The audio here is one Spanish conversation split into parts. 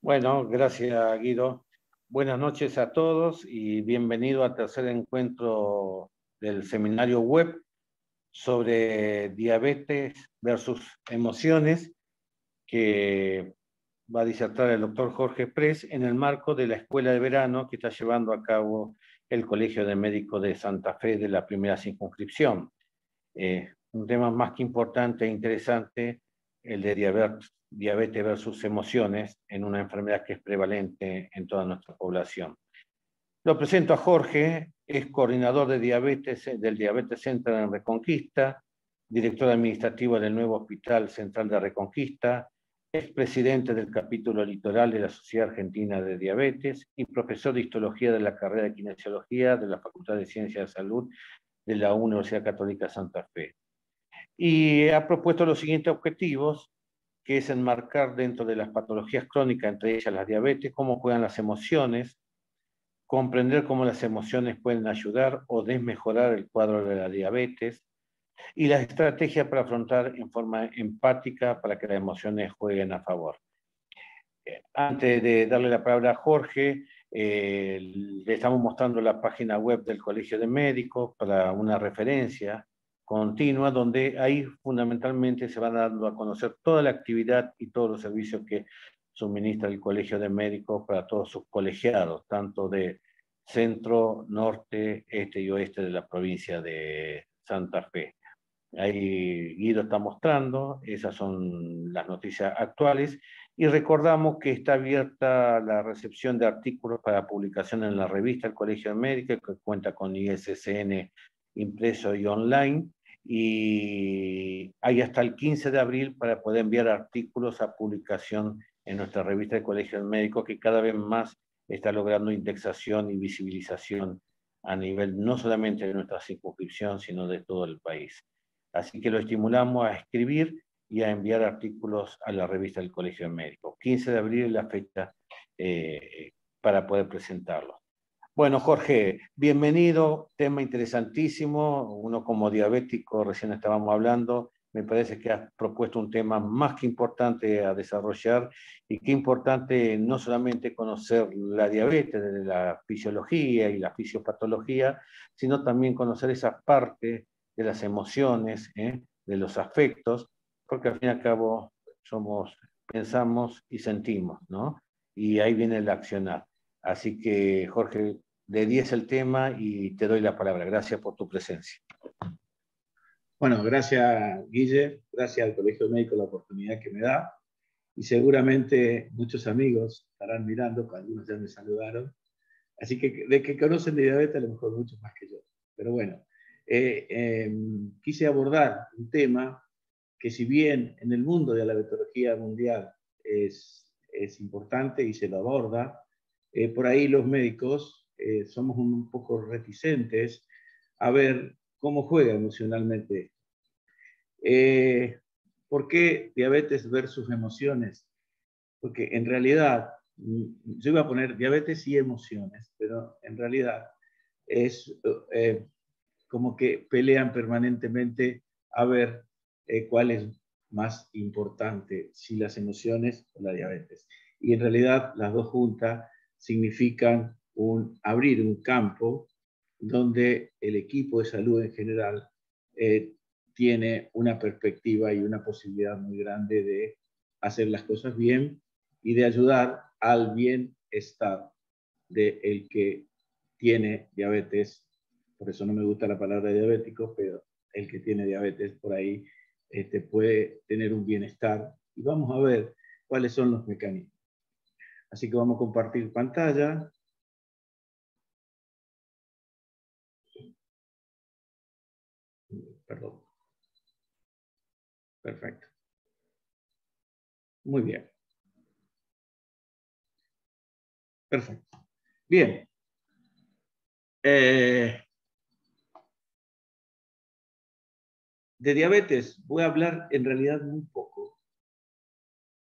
Bueno, gracias Guido. Buenas noches a todos y bienvenido al tercer encuentro del seminario web sobre diabetes versus emociones que va a disertar el doctor Jorge Press en el marco de la escuela de verano que está llevando a cabo el Colegio de Médicos de Santa Fe de la primera circunscripción. Un tema más que importante e interesante, el de diabetes versus emociones en una enfermedad que es prevalente en toda nuestra población. Lo presento a Jorge, es coordinador de diabetes del Diabetes Center en Reconquista, director administrativo del nuevo Hospital Central de Reconquista, es presidente del capítulo litoral de la Sociedad Argentina de Diabetes y profesor de histología de la carrera de kinesiología de la Facultad de Ciencias de Salud de la Universidad Católica Santa Fe. Y ha propuesto los siguientes objetivos, que es enmarcar dentro de las patologías crónicas, entre ellas la diabetes, cómo juegan las emociones, comprender cómo las emociones pueden ayudar o desmejorar el cuadro de la diabetes, y las estrategias para afrontar en forma empática para que las emociones jueguen a favor. Antes de darle la palabra a Jorge, le estamos mostrando la página web del Colegio de Médicos para una referencia continua, donde ahí fundamentalmente se va dando a conocer toda la actividad y todos los servicios que suministra el Colegio de Médicos para todos sus colegiados, tanto de centro, norte, este y oeste de la provincia de Santa Fe. Ahí Guido está mostrando, esas son las noticias actuales, y recordamos que está abierta la recepción de artículos para publicación en la revista El Colegio de Médicos, que cuenta con ISSN impreso y online, y hay hasta el 15 de abril para poder enviar artículos a publicación en nuestra revista El Colegio de Médicos, que cada vez más está logrando indexación y visibilización a nivel no solamente de nuestra circunscripción, sino de todo el país. Así que lo estimulamos a escribir y a enviar artículos a la revista del Colegio de Médicos. 15 de abril es la fecha para poder presentarlo. Bueno, Jorge, bienvenido, tema interesantísimo. Uno como diabético, recién estábamos hablando, me parece que has propuesto un tema más que importante a desarrollar y qué importante no solamente conocer la diabetes, de la fisiología y la fisiopatología, sino también conocer esa parte de las emociones, de los afectos, porque al fin y al cabo pensamos y sentimos, ¿no? Y ahí viene el accionar. Así que, Jorge, de 10 el tema y te doy la palabra. Gracias por tu presencia. Bueno, gracias Guille, gracias al Colegio Médico la oportunidad que me da y seguramente muchos amigos estarán mirando, algunos ya me saludaron, así que de que conocen de diabetes a lo mejor muchos más que yo. Pero bueno, quise abordar un tema que si bien en el mundo de la diabetología mundial es importante y se lo aborda, por ahí los médicos somos un poco reticentes a ver cómo juega emocionalmente. ¿Por qué diabetes versus emociones? Porque en realidad, yo iba a poner diabetes y emociones, pero en realidad es como que pelean permanentemente a ver cuál es más importante, si las emociones o la diabetes. Y en realidad las dos juntas significan abrir un campo donde el equipo de salud en general tiene una perspectiva y una posibilidad muy grande de hacer las cosas bien y de ayudar al bienestar del que tiene diabetes. Por eso no me gusta la palabra diabético, pero el que tiene diabetes por ahí puede tener un bienestar. Y vamos a ver cuáles son los mecanismos. Así que vamos a compartir pantalla. Perdón. Perfecto. Muy bien. Perfecto. Bien. De diabetes voy a hablar en realidad muy poco,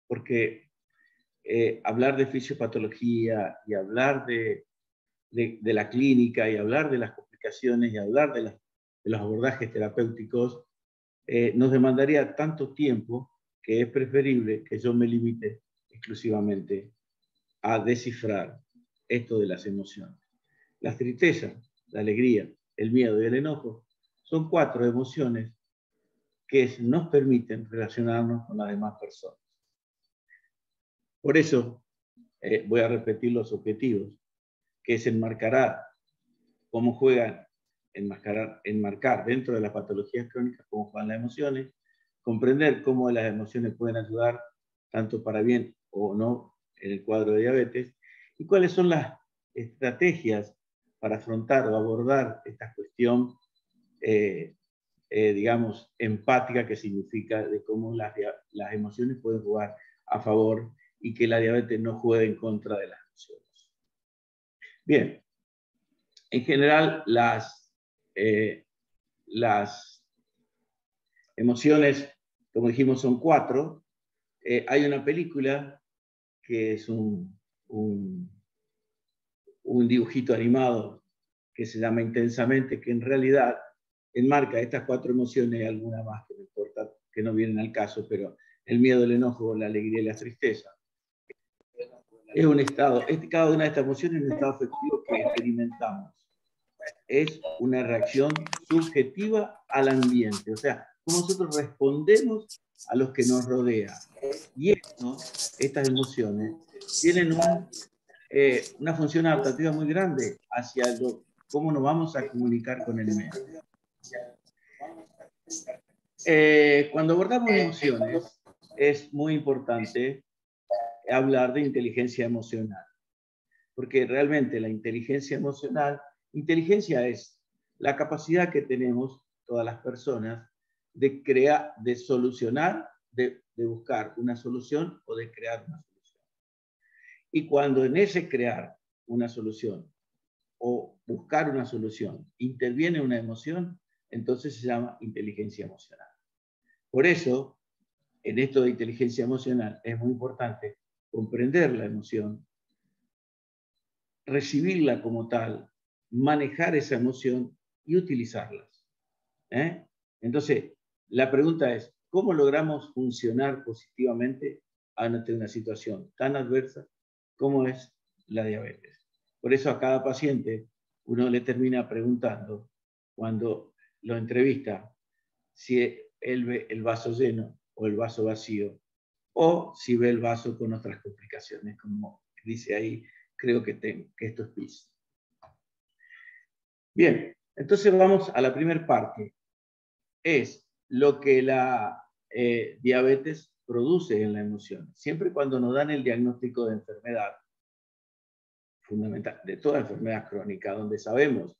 porque hablar de fisiopatología y hablar de la clínica y hablar de las complicaciones y hablar de los abordajes terapéuticos nos demandaría tanto tiempo que es preferible que yo me limite exclusivamente a descifrar esto de las emociones. La tristeza, la alegría, el miedo y el enojo son 4 emociones que nos permiten relacionarnos con las demás personas. Por eso voy a repetir los objetivos, que es enmarcar cómo juegan, enmarcar dentro de las patologías crónicas cómo juegan las emociones, comprender cómo las emociones pueden ayudar tanto para bien o no en el cuadro de diabetes, y cuáles son las estrategias para afrontar o abordar esta cuestión, digamos, empática, que significa de cómo las emociones pueden jugar a favor y que la diabetes no juegue en contra de las emociones. Bien, en general las emociones, como dijimos, son 4. Hay una película que es un dibujito animado que se llama Intensamente, que en realidad enmarca estas 4 emociones y alguna más que no importa, que no vienen al caso, pero el miedo, el enojo, la alegría y la tristeza. Es un estado, cada una de estas emociones es un estado afectivo que experimentamos. Es una reacción subjetiva al ambiente, o sea, cómo nosotros respondemos a los que nos rodea. Y estas emociones tienen una función adaptativa muy grande hacia cómo nos vamos a comunicar con el medio. Cuando abordamos emociones, es muy importante hablar de inteligencia emocional, porque realmente la inteligencia emocional, inteligencia es la capacidad que tenemos todas las personas de crear, de solucionar, de buscar una solución o de crear una solución. Y cuando en ese crear una solución o buscar una solución interviene una emoción, entonces se llama inteligencia emocional. Por eso, en esto de inteligencia emocional es muy importante comprender la emoción, recibirla como tal, manejar esa emoción y utilizarlas. Entonces, la pregunta es, ¿cómo logramos funcionar positivamente ante una situación tan adversa como es la diabetes? Por eso a cada paciente uno le termina preguntando, cuando lo entrevista, si él ve el vaso lleno o el vaso vacío, o si ve el vaso con otras complicaciones, como dice ahí, creo que esto es PIS. Bien, entonces vamos a la primera parte. Es lo que la diabetes produce en la emoción. Siempre cuando nos dan el diagnóstico de enfermedad, fundamental, de toda enfermedad crónica, donde sabemos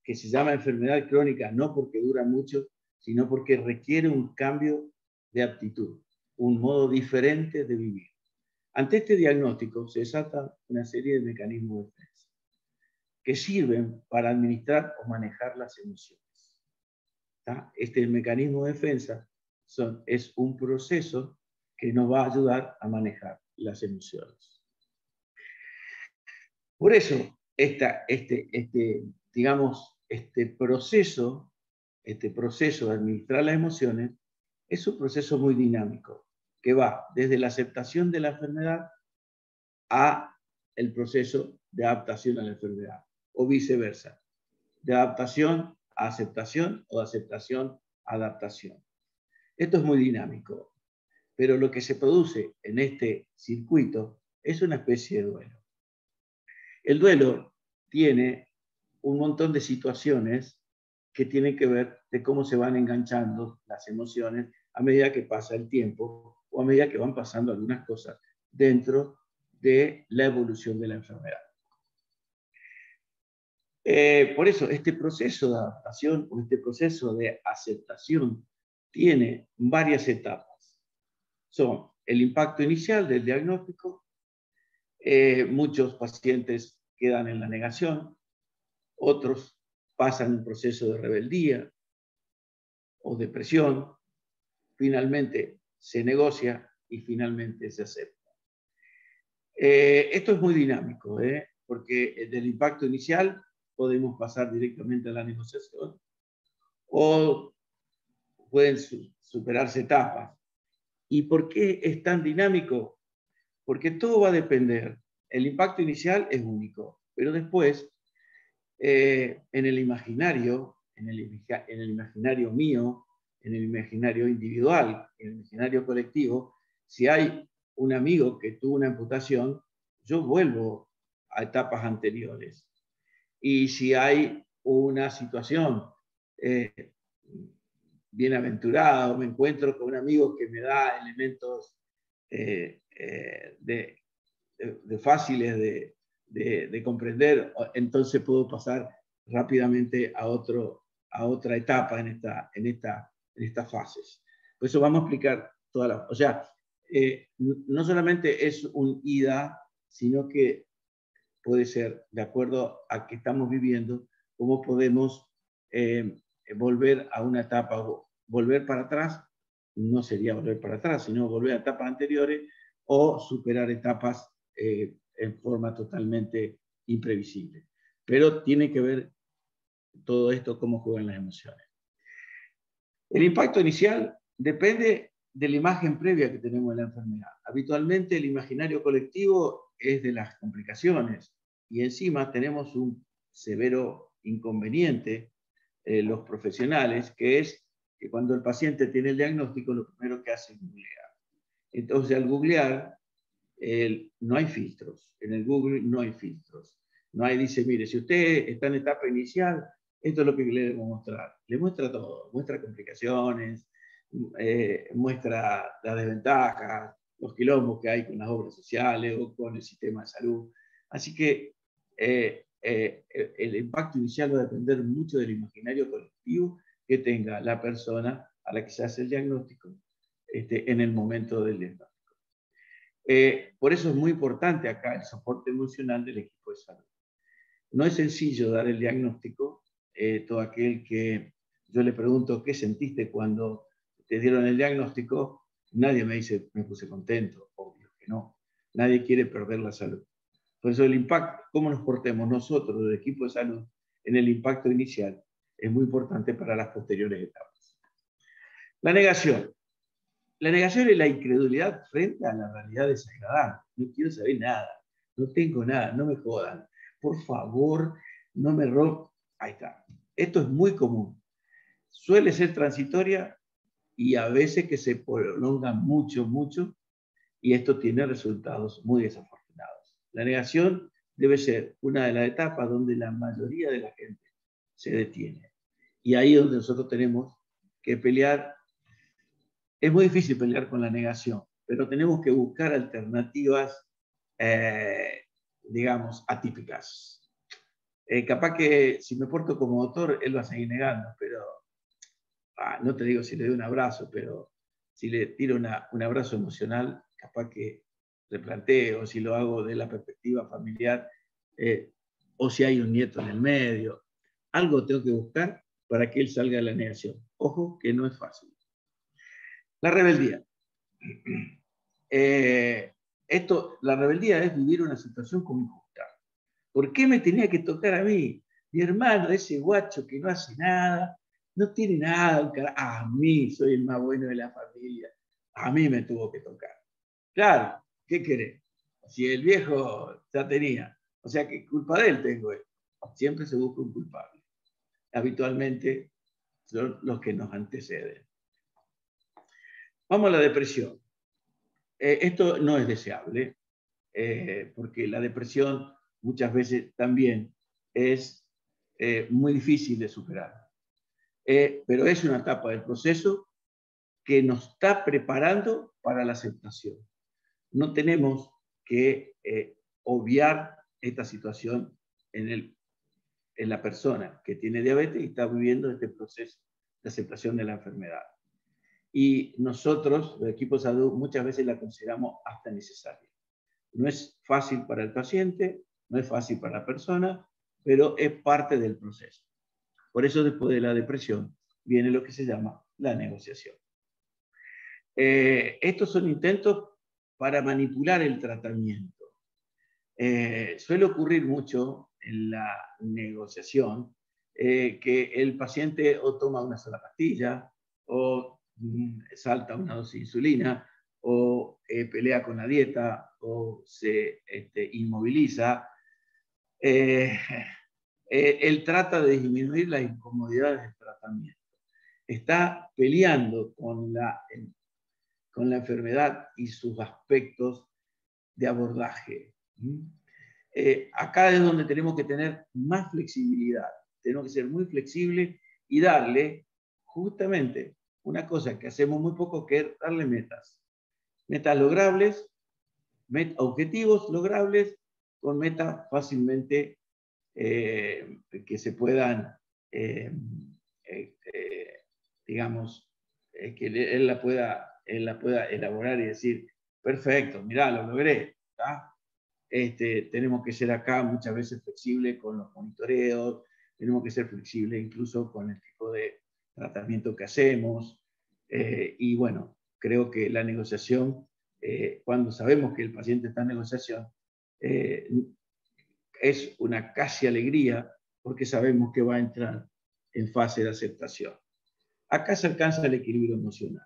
que se llama enfermedad crónica no porque dura mucho, sino porque requiere un cambio de aptitud, un modo diferente de vivir. Ante este diagnóstico se desata una serie de mecanismos de defensa que sirven para administrar o manejar las emociones. Este mecanismo de defensa es un proceso que nos va a ayudar a manejar las emociones. Por eso, digamos, este proceso de administrar las emociones es un proceso muy dinámico, que va desde la aceptación de la enfermedad a el proceso de adaptación a la enfermedad, o viceversa, de adaptación a aceptación o de aceptación a adaptación. Esto es muy dinámico, pero lo que se produce en este circuito es una especie de duelo. El duelo tiene un montón de situaciones que tienen que ver de cómo se van enganchando las emociones a medida que pasa el tiempo o a medida que van pasando algunas cosas dentro de la evolución de la enfermedad. Por eso, este proceso de adaptación o este proceso de aceptación tiene varias etapas. Son el impacto inicial del diagnóstico. Muchos pacientes quedan en la negación, otros pasan un proceso de rebeldía o depresión, finalmente se negocia y finalmente se acepta. Esto es muy dinámico, porque del impacto inicial podemos pasar directamente a la negociación o pueden superarse etapas. ¿Y por qué es tan dinámico? Porque todo va a depender el impacto inicial es único, pero después, en el imaginario, en el imaginario mío, en el imaginario individual, en el imaginario colectivo, si hay un amigo que tuvo una amputación, yo vuelvo a etapas anteriores. Y si hay una situación bienaventurada, o me encuentro con un amigo que me da elementos de fáciles de comprender, entonces puedo pasar rápidamente a otra etapa en estas fases. Por eso vamos a explicar todas las... O sea, no solamente es un ida, sino que puede ser, de acuerdo a que estamos viviendo, cómo podemos volver a una etapa, volver para atrás, no sería volver para atrás, sino volver a etapas anteriores o superar etapas en forma totalmente imprevisible. Pero tiene que ver todo esto cómo juegan las emociones. El impacto inicial depende de la imagen previa que tenemos de la enfermedad. Habitualmente el imaginario colectivo es de las complicaciones y encima tenemos un severo inconveniente, los profesionales, que es que cuando el paciente tiene el diagnóstico lo primero que hace es googlear. Entonces al googlear no hay filtros, en el Google no hay filtros. No hay, dice, mire, si usted está en etapa inicial, esto es lo que le debo mostrar. Le muestra todo, muestra complicaciones, muestra las desventajas, los quilombos que hay con las obras sociales o con el sistema de salud. Así que el impacto inicial va a depender mucho del imaginario colectivo que tenga la persona a la que se hace el diagnóstico en el momento del diagnóstico. Por eso es muy importante acá el soporte emocional del equipo de salud. No es sencillo dar el diagnóstico. Todo aquel que yo le pregunto qué sentiste cuando te dieron el diagnóstico, nadie me dice me puse contento, obvio que no. Nadie quiere perder la salud. Por eso el impacto, cómo nos portemos nosotros del equipo de salud en el impacto inicial es muy importante para las posteriores etapas. La negación. La negación es la incredulidad frente a la realidad desagradable. No quiero saber nada, no tengo nada, no me jodan. Por favor, no me roben. Ahí está. Esto es muy común. Suele ser transitoria y a veces que se prolonga mucho, mucho, y esto tiene resultados muy desafortunados. La negación debe ser una de las etapas donde la mayoría de la gente se detiene. Y ahí es donde nosotros tenemos que pelear. Es muy difícil pelear con la negación, pero tenemos que buscar alternativas, digamos, atípicas. Capaz que si me porto como doctor, él va a seguir negando, pero no te digo si le doy un abrazo, pero si le tiro un abrazo emocional, capaz que replanteo, si lo hago de la perspectiva familiar, o si hay un nieto en el medio. Algo tengo que buscar para que él salga de la negación. Ojo que no es fácil. La rebeldía. La rebeldía es vivir una situación como injusta. ¿Por qué me tenía que tocar a mí? Mi hermano, ese guacho que no hace nada, no tiene nada, a mí soy el más bueno de la familia, a mí me tuvo que tocar. Claro, ¿qué querés? Si el viejo ya tenía, o sea, ¿qué culpa de él tengo? Siempre se busca un culpable. Habitualmente son los que nos anteceden. Vamos a la depresión. Esto no es deseable, porque la depresión muchas veces también es muy difícil de superar. Pero es una etapa del proceso que nos está preparando para la aceptación. No tenemos que obviar esta situación en la persona que tiene diabetes y está viviendo este proceso de aceptación de la enfermedad. Y nosotros, los equipos de salud, muchas veces la consideramos hasta necesaria. No es fácil para el paciente, no es fácil para la persona, pero es parte del proceso. Por eso después de la depresión viene lo que se llama la negociación. Estos son intentos para manipular el tratamiento. Suele ocurrir mucho en la negociación que el paciente o toma una sola pastilla o salta una dosis de insulina o pelea con la dieta o se inmoviliza, él trata de disminuir las incomodidades del tratamiento. Está peleando con la enfermedad y sus aspectos de abordaje. Acá es donde tenemos que tener más flexibilidad. Tenemos que ser muy flexibles y darle justamente una cosa que hacemos muy poco, que es darle metas. Metas logrables, objetivos logrables, con metas fácilmente que se puedan, digamos, que él la pueda elaborar y decir, perfecto, mirá, lo logré. Tenemos que ser acá muchas veces flexibles con los monitoreos, tenemos que ser flexibles incluso con el tipo de tratamiento que hacemos. Y bueno, creo que la negociación, cuando sabemos que el paciente está en negociación, es una casi alegría porque sabemos que va a entrar en fase de aceptación. Acá se alcanza el equilibrio emocional.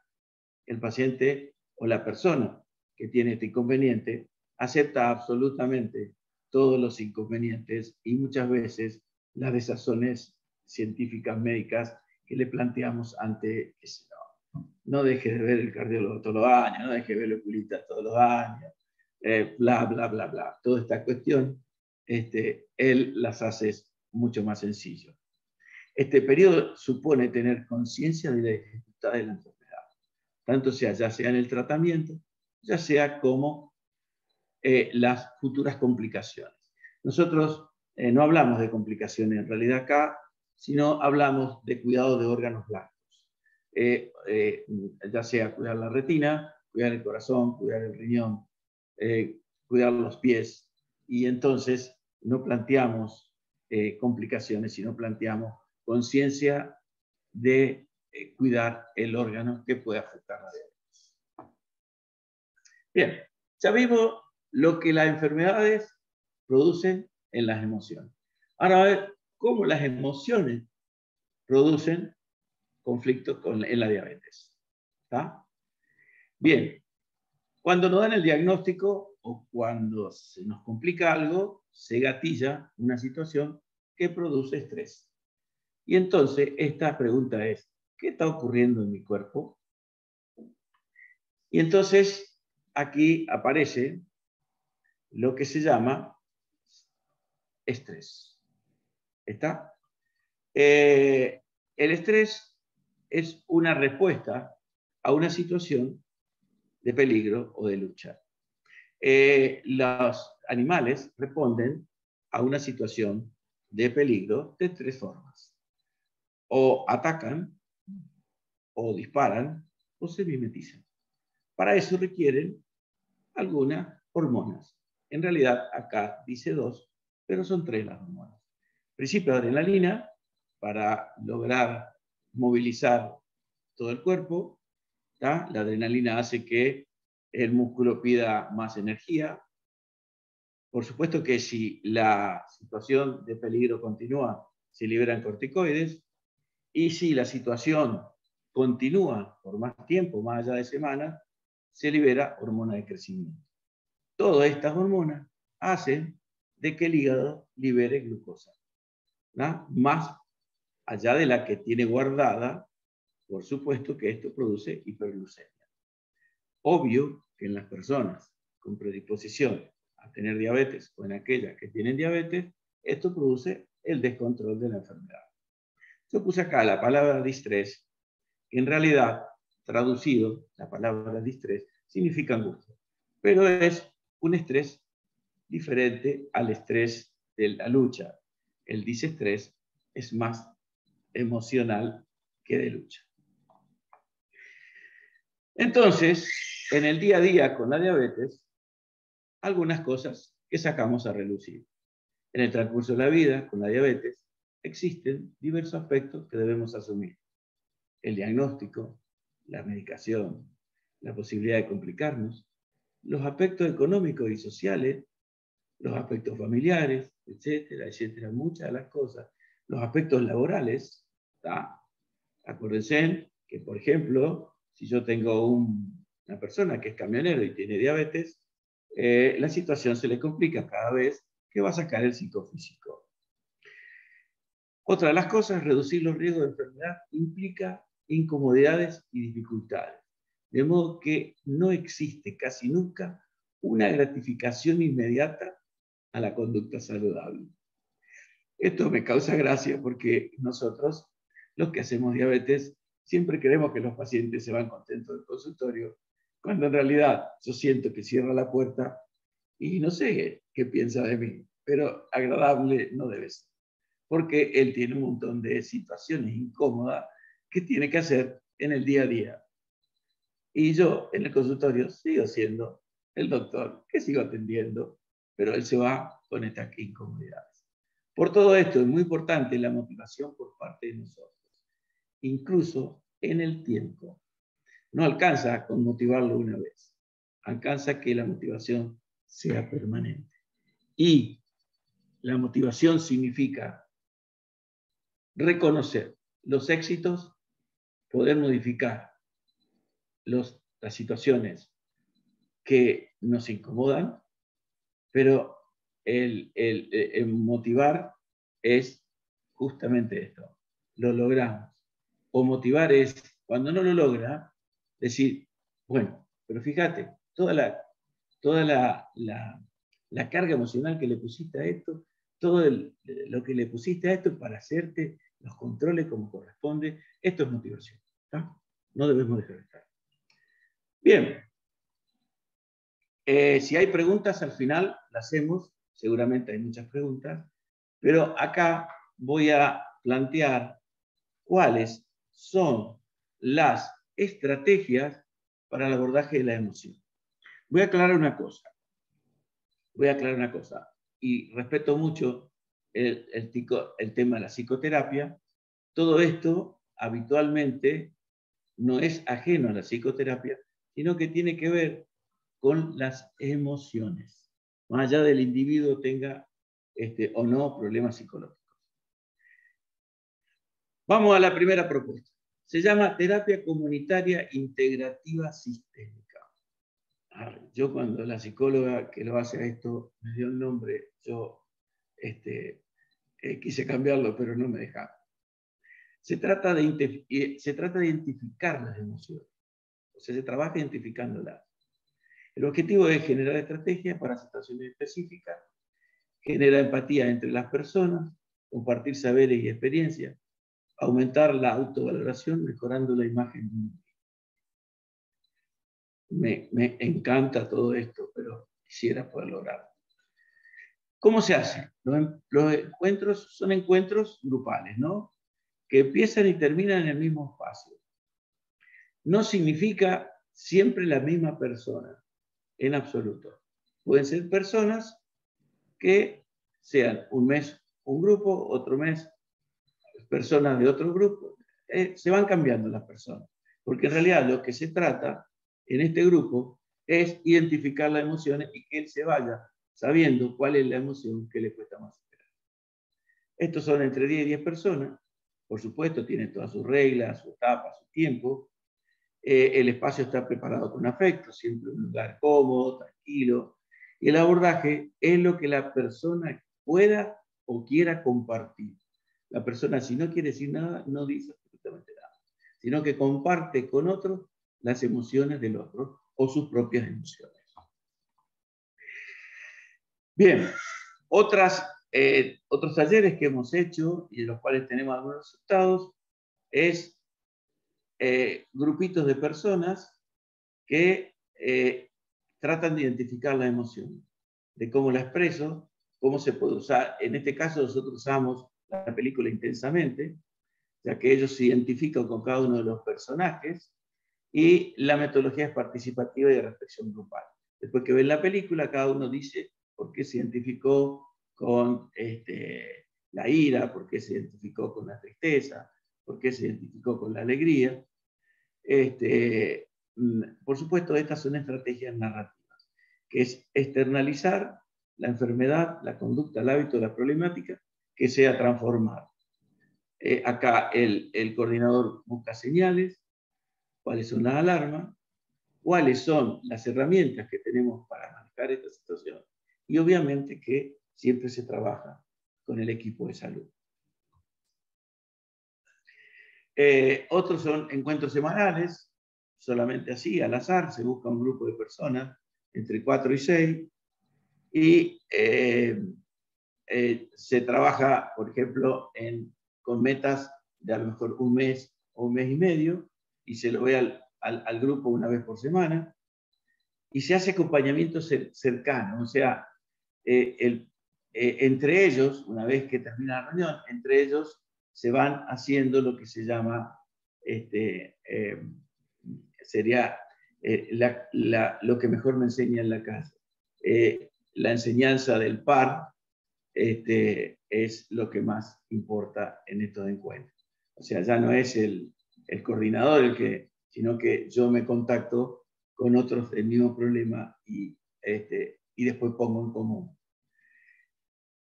El paciente o la persona que tiene este inconveniente acepta absolutamente todos los inconvenientes y muchas veces las desazones científicas médicas que le planteamos ante ese no deje de ver el cardiólogo todos los años, no deje de ver el oculista todos los años, bla, bla, bla, bla. Toda esta cuestión, él las hace mucho más sencillo. Este periodo supone tener conciencia de la dificultad de la enfermedad, tanto sea ya sea en el tratamiento, ya sea como las futuras complicaciones. Nosotros no hablamos de complicaciones en realidad acá, sino hablamos de cuidado de órganos blancos. Ya sea cuidar la retina, cuidar el corazón, cuidar el riñón, cuidar los pies. Y entonces no planteamos complicaciones, sino planteamos conciencia de cuidar el órgano que puede afectar la diabetes. Bien, ya vimos lo que las enfermedades producen en las emociones. Ahora a ver cómo las emociones producen conflictos en la diabetes. ¿Está? Bien, cuando nos dan el diagnóstico o cuando se nos complica algo, se gatilla una situación que produce estrés. Y entonces esta pregunta es, ¿qué está ocurriendo en mi cuerpo? Y entonces aquí aparece lo que se llama estrés. ¿Está? El estrés es una respuesta a una situación de peligro o de lucha. Los animales responden a una situación de peligro de tres formas. O atacan, o disparan, o se mimetizan. Para eso requieren algunas hormonas. En realidad, acá dice dos, pero son tres las hormonas. Principio de adrenalina, para lograr movilizar todo el cuerpo. ¿Tá? La adrenalina hace que el músculo pida más energía. Por supuesto que si la situación de peligro continúa, se liberan corticoides. Y si la situación continúa por más tiempo, más allá de semanas, se libera hormona de crecimiento. Todas estas hormonas hacen de que el hígado libere glucosa, ¿no? Más allá de la que tiene guardada, por supuesto que esto produce hiperglucemia. Obvio que en las personas con predisposición a tener diabetes o en aquellas que tienen diabetes, esto produce el descontrol de la enfermedad. Yo puse acá la palabra distrés, que en realidad, traducido, la palabra distrés significa angustia, pero es un estrés diferente al estrés de la lucha. El disestrés es más emocional que de lucha. Entonces, en el día a día con la diabetes, algunas cosas que sacamos a relucir. En el transcurso de la vida con la diabetes, existen diversos aspectos que debemos asumir. El diagnóstico, la medicación, la posibilidad de complicarnos, los aspectos económicos y sociales, los aspectos familiares, etcétera, etcétera, muchas de las cosas. Los aspectos laborales, ¿tá? Acuérdense que, por ejemplo, si yo tengo un una persona que es camionero y tiene diabetes, la situación se le complica cada vez que va a sacar el psicofísico. Otra de las cosas, reducir los riesgos de enfermedad implica incomodidades y dificultades. De modo que no existe casi nunca una gratificación inmediata a la conducta saludable. Esto me causa gracia porque nosotros, los que hacemos diabetes, siempre queremos que los pacientes se van contentos del consultorio, cuando en realidad yo siento que cierra la puerta y no sé qué piensa de mí, pero agradable no debe ser, porque él tiene un montón de situaciones incómodas que tiene que hacer en el día a día. Y yo en el consultorio sigo siendo el doctor que sigo atendiendo, pero él se va con estas incomodidades. Por todo esto es muy importante la motivación por parte de nosotros, incluso en el tiempo. No alcanza con motivarlo una vez, alcanza que la motivación sea permanente. Y la motivación significa reconocer los éxitos, poder modificar las situaciones que nos incomodan, pero el motivar es justamente esto, lo logramos. O motivar es, cuando no lo logra, decir, bueno, pero fíjate, toda la carga emocional que le pusiste a esto, todo lo que le pusiste a esto para hacerte los controles como corresponde, esto es motivación. ¿Tá? No debemos dejar de estar. Bien. Si hay preguntas al final, las hacemos. Seguramente hay muchas preguntas. Pero acá voy a plantear cuáles son las estrategias para el abordaje de la emoción. Voy a aclarar una cosa. Y respeto mucho el tema de la psicoterapia. Todo esto habitualmente no es ajeno a la psicoterapia, sino que tiene que ver con las emociones, más allá del individuo tenga o no problemas psicológicos. Vamos a la primera propuesta. Se llama terapia comunitaria integrativa sistémica. Yo cuando la psicóloga que lo hace a esto me dio el nombre, yo quise cambiarlo, pero no me dejaron. Se trata de identificar las emociones. O sea, se trabaja identificándolas. El objetivo es generar estrategias para situaciones específicas, generar empatía entre las personas, compartir saberes y experiencias, aumentar la autovaloración, mejorando la imagen. Me encanta todo esto, pero quisiera poder lograrlo. ¿Cómo se hace? Los encuentros son encuentros grupales, ¿no? Que empiezan y terminan en el mismo espacio. No significa siempre la misma persona, en absoluto. Pueden ser personas que sean un mes un grupo, otro mes personas de otro grupo. Se van cambiando las personas, porque en realidad lo que se trata en este grupo es identificar las emociones y que él se vaya sabiendo cuál es la emoción que le cuesta más superar. Estos son entre 10 y 10 personas, por supuesto tienen todas sus reglas, su etapa, su tiempo. El espacio está preparado con afecto, siempre un lugar cómodo, tranquilo. Y el abordaje es lo que la persona pueda o quiera compartir. La persona, si no quiere decir nada, no dice absolutamente nada, sino que comparte con otros las emociones del otro o sus propias emociones. Bien, otros talleres que hemos hecho y en los cuales tenemos algunos resultados es grupitos de personas que tratan de identificar la emoción, de cómo la expreso, cómo se puede usar. En este caso nosotros usamos la película Intensamente, ya que ellos se identifican con cada uno de los personajes, y la metodología es participativa y de reflexión grupal. Después que ven la película, cada uno dice por qué se identificó con la ira, por qué se identificó con la tristeza, por qué se identificó con la alegría. Por supuesto, estas son estrategias narrativas, que es externalizar la enfermedad, la conducta, el hábito, la problemática, que sea transformar. Acá el coordinador busca señales, cuáles son las alarmas, cuáles son las herramientas que tenemos para manejar esta situación. Y obviamente que siempre se trabaja con el equipo de salud. Otros son encuentros semanales, solamente así, al azar, se busca un grupo de personas, entre 4 y 6, y se trabaja, por ejemplo, con metas de a lo mejor un mes o un mes y medio, y se lo ve al grupo una vez por semana, y se hace acompañamiento cercano, o sea, entre ellos, una vez que termina la reunión, entre ellos se van haciendo lo que se llama, sería lo que mejor me enseña en la casa. La enseñanza del par es lo que más importa en estos encuentros. O sea, ya no es el coordinador sino que yo me contacto con otros del mismo problema y después pongo en común.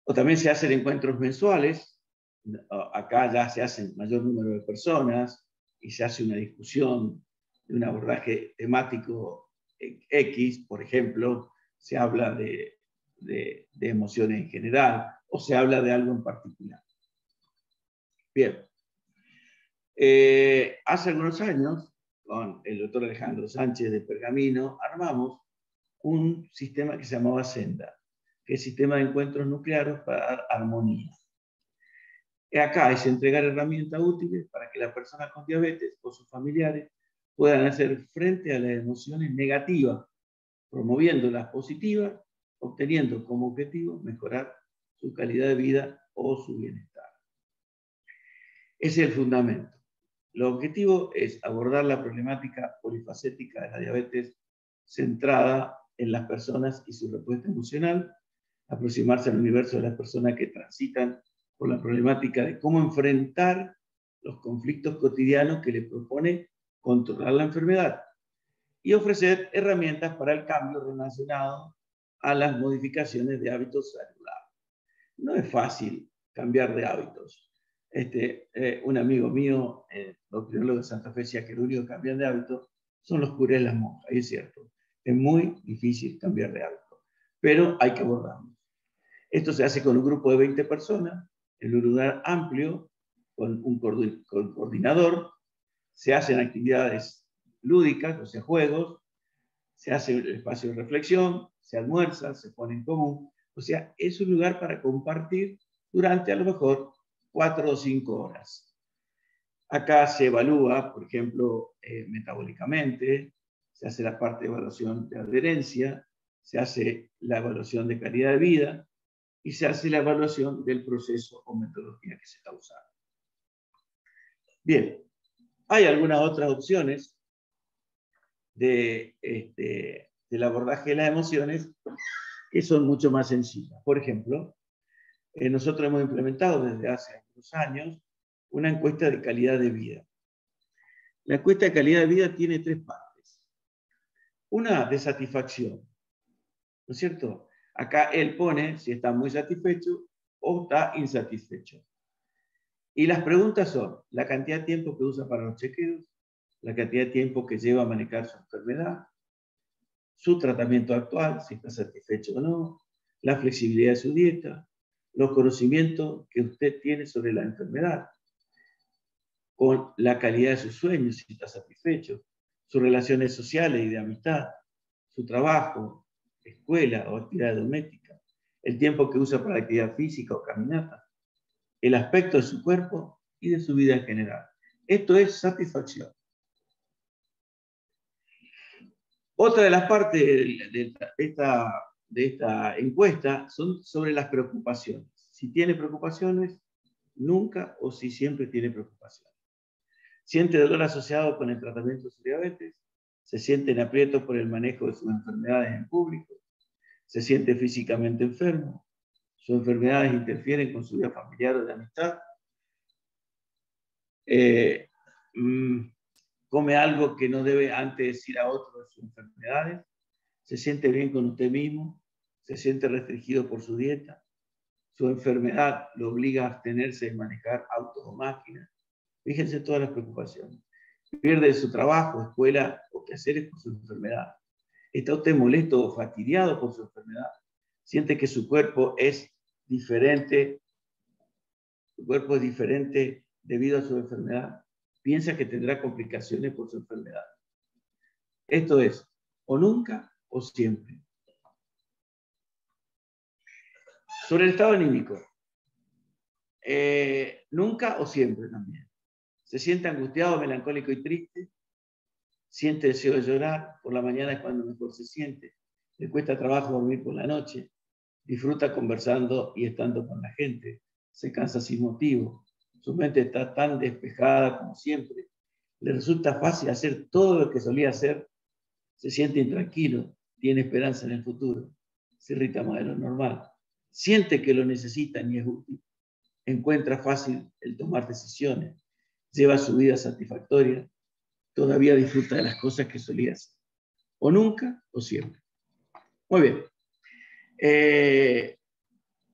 O también se hacen encuentros mensuales. Acá ya se hacen mayor número de personas y se hace una discusión de un abordaje temático X, por ejemplo, se habla de emociones en general o se habla de algo en particular. Bien. Hace algunos años, con el doctor Alejandro Sánchez de Pergamino, armamos un sistema que se llamaba Senda, que es Sistema de Encuentros Nucleares para dar armonía. Acá es entregar herramientas útiles para que las personas con diabetes o sus familiares puedan hacer frente a las emociones negativas, promoviendo las positivas, obteniendo como objetivo mejorar su calidad de vida o su bienestar. Ese es el fundamento. El objetivo es abordar la problemática polifacética de la diabetes centrada en las personas y su respuesta emocional, aproximarse al universo de las personas que transitan por la problemática de cómo enfrentar los conflictos cotidianos que les propone controlar la enfermedad y ofrecer herramientas para el cambio relacionado a las modificaciones de hábitos saludables. No es fácil cambiar de hábitos. Un amigo mío, doctor de Santa Fe, decía que lo único que cambian de hábito son los curas y las monjas, y es cierto. Es muy difícil cambiar de hábito, pero hay que abordarlo. Esto se hace con un grupo de 20 personas, en un lugar amplio, con un coordinador, se hacen actividades lúdicas, o sea, juegos, se hace el espacio de reflexión, se almuerza, se pone en común, o sea, es un lugar para compartir durante a lo mejor 4 o 5 horas. Acá se evalúa, por ejemplo, metabólicamente, se hace la parte de evaluación de adherencia, se hace la evaluación de calidad de vida y se hace la evaluación del proceso o metodología que se está usando. Bien, hay algunas otras opciones del abordaje de las emociones que son mucho más sencillas. Por ejemplo, nosotros hemos implementado desde hace algunos años una encuesta de calidad de vida. La encuesta de calidad de vida tiene 3 partes. Una de satisfacción, ¿no es cierto? Acá él pone si está muy satisfecho o está insatisfecho. Y las preguntas son la cantidad de tiempo que usa para los chequeos, la cantidad de tiempo que lleva a manejar su enfermedad, su tratamiento actual, si está satisfecho o no, la flexibilidad de su dieta, los conocimientos que usted tiene sobre la enfermedad, con la calidad de sus sueños, si está satisfecho, sus relaciones sociales y de amistad, su trabajo, escuela o actividad doméstica, el tiempo que usa para actividad física o caminata, el aspecto de su cuerpo y de su vida en general. Esto es satisfacción. Otra de las partes de esta encuesta son sobre las preocupaciones. Si tiene preocupaciones, nunca o si siempre tiene preocupaciones. Siente dolor asociado con el tratamiento de su diabetes, se siente en aprieto por el manejo de sus enfermedades en público, se siente físicamente enfermo, sus enfermedades interfieren con su vida familiar o de amistad, come algo que no debe antes decir a otro de sus enfermedades, se siente bien con usted mismo, se siente restringido por su dieta, su enfermedad lo obliga a abstenerse de manejar autos o máquinas. Fíjense todas las preocupaciones. pierde su trabajo, escuela o quehaceres por su enfermedad. ¿Está usted molesto o fastidiado por su enfermedad? ¿Siente que su cuerpo es diferente? ¿Su cuerpo es diferente debido a su enfermedad? ¿Piensa que tendrá complicaciones por su enfermedad? Esto es, o nunca o siempre. Sobre el estado anímico. Nunca o siempre también. Se siente angustiado, melancólico y triste. Siente deseo de llorar. Por la mañana es cuando mejor se siente. Le cuesta trabajo dormir por la noche. Disfruta conversando y estando con la gente. Se cansa sin motivo. Su mente está tan despejada como siempre. Le resulta fácil hacer todo lo que solía hacer. Se siente intranquilo. Tiene esperanza en el futuro. Se irrita más de lo normal. Siente que lo necesitan y es útil. Encuentra fácil el tomar decisiones. Lleva su vida satisfactoria. Todavía disfruta de las cosas que solía hacer. O nunca o siempre. Muy bien.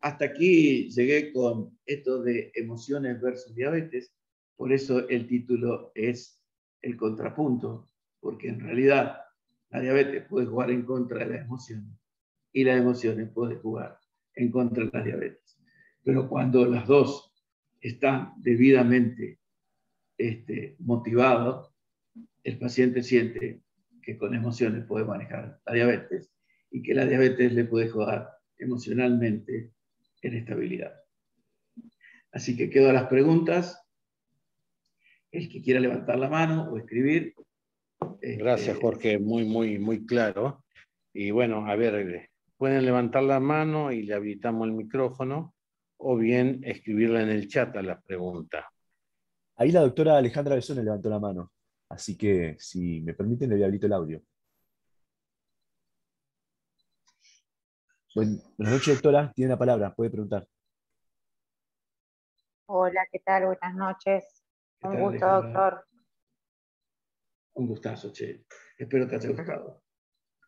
Hasta aquí llegué con esto de emociones versus diabetes. Por eso el título es el contrapunto, porque en realidad la diabetes puede jugar en contra de las emociones y las emociones pueden jugar en contra de la diabetes. Pero cuando las dos están debidamente motivadas, el paciente siente que con emociones puede manejar la diabetes y que la diabetes le puede jugar emocionalmente en estabilidad. Así que quedo a las preguntas. El que quiera levantar la mano o escribir. Gracias, Jorge, muy claro. Y bueno, a ver, pueden levantar la mano y le habilitamos el micrófono, o bien escribirla en el chat a la pregunta. Ahí la doctora Alejandra Besone levantó la mano, así que si me permiten le habilito el audio. Buenas noches, doctora, tiene la palabra, puede preguntar. Hola, ¿qué tal? Buenas noches. ¿Qué Un tal, gusto, Alejandra? doctor. Un gustazo, che. Espero que te haya gustado.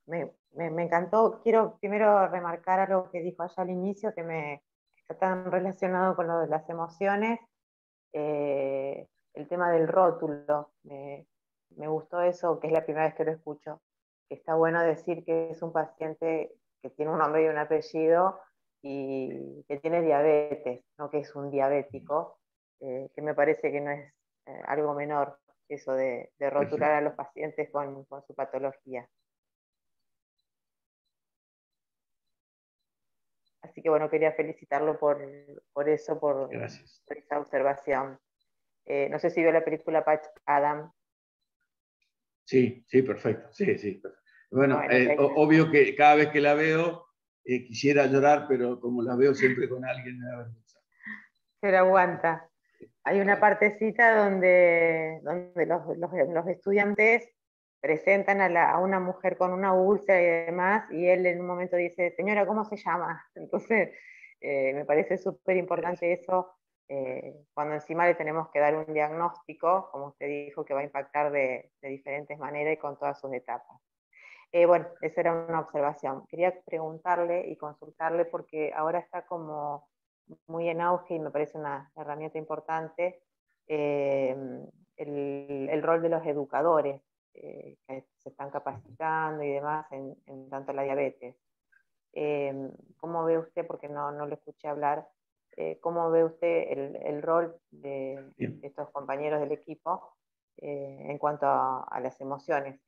Me encantó. Quiero primero remarcar algo que dijo allá al inicio, que me está tan relacionado con lo de las emociones. El tema del rótulo. Me gustó eso, que es la primera vez que lo escucho. Que está bueno decir que es un paciente que tiene un nombre y un apellido y que tiene diabetes, no que es un diabético, que me parece que no es algo menor eso de rotular a los pacientes con su patología. Así que bueno, quería felicitarlo por eso, por esa observación. No sé si vio la película Patch Adam. Sí, perfecto. Sí. Bueno, Obvio que cada vez que la veo quisiera llorar, pero como la veo siempre con alguien me da vergüenza. Se la aguanta. Hay una partecita donde los estudiantes presentan a una mujer con una úlcera y demás, y él en un momento dice, señora, ¿cómo se llama? Entonces, me parece súper importante eso, cuando encima le tenemos que dar un diagnóstico, como usted dijo, que va a impactar de diferentes maneras y con todas sus etapas. Bueno, esa era una observación. Quería preguntarle y consultarle porque ahora está como muy en auge y me parece una herramienta importante el rol de los educadores que se están capacitando y demás en tanto la diabetes. ¿Cómo ve usted, porque no lo escuché hablar, cómo ve usted el rol de estos compañeros del equipo en cuanto a las emociones?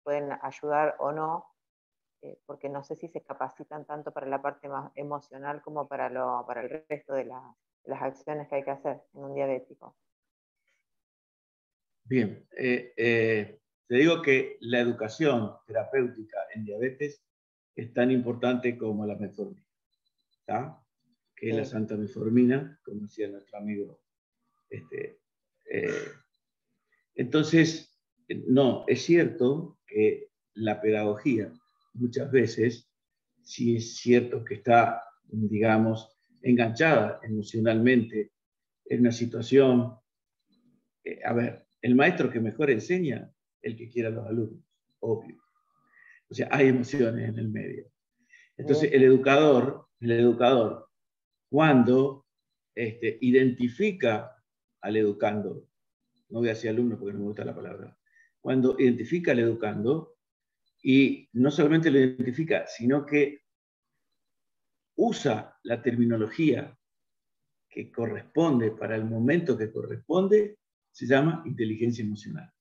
¿Pueden ayudar o no? Porque no sé si se capacitan tanto para la parte más emocional como para el resto de las acciones que hay que hacer en un diabético. Bien, te digo que la educación terapéutica en diabetes es tan importante como la metformina, ¿tá? Que es la santa metformina, como decía nuestro amigo. Entonces, no, es cierto que la pedagogía muchas veces, sí es cierto que está, digamos, enganchada emocionalmente en una situación. A ver, el maestro que mejor enseña, el que quiera a los alumnos, obvio. O sea, hay emociones en el medio. Entonces, el educador, cuando identifica al educando no voy a decir alumno porque no me gusta la palabra, cuando identifica al educando, y no solamente lo identifica, sino que usa la terminología que corresponde para el momento que corresponde, se llama inteligencia emocional.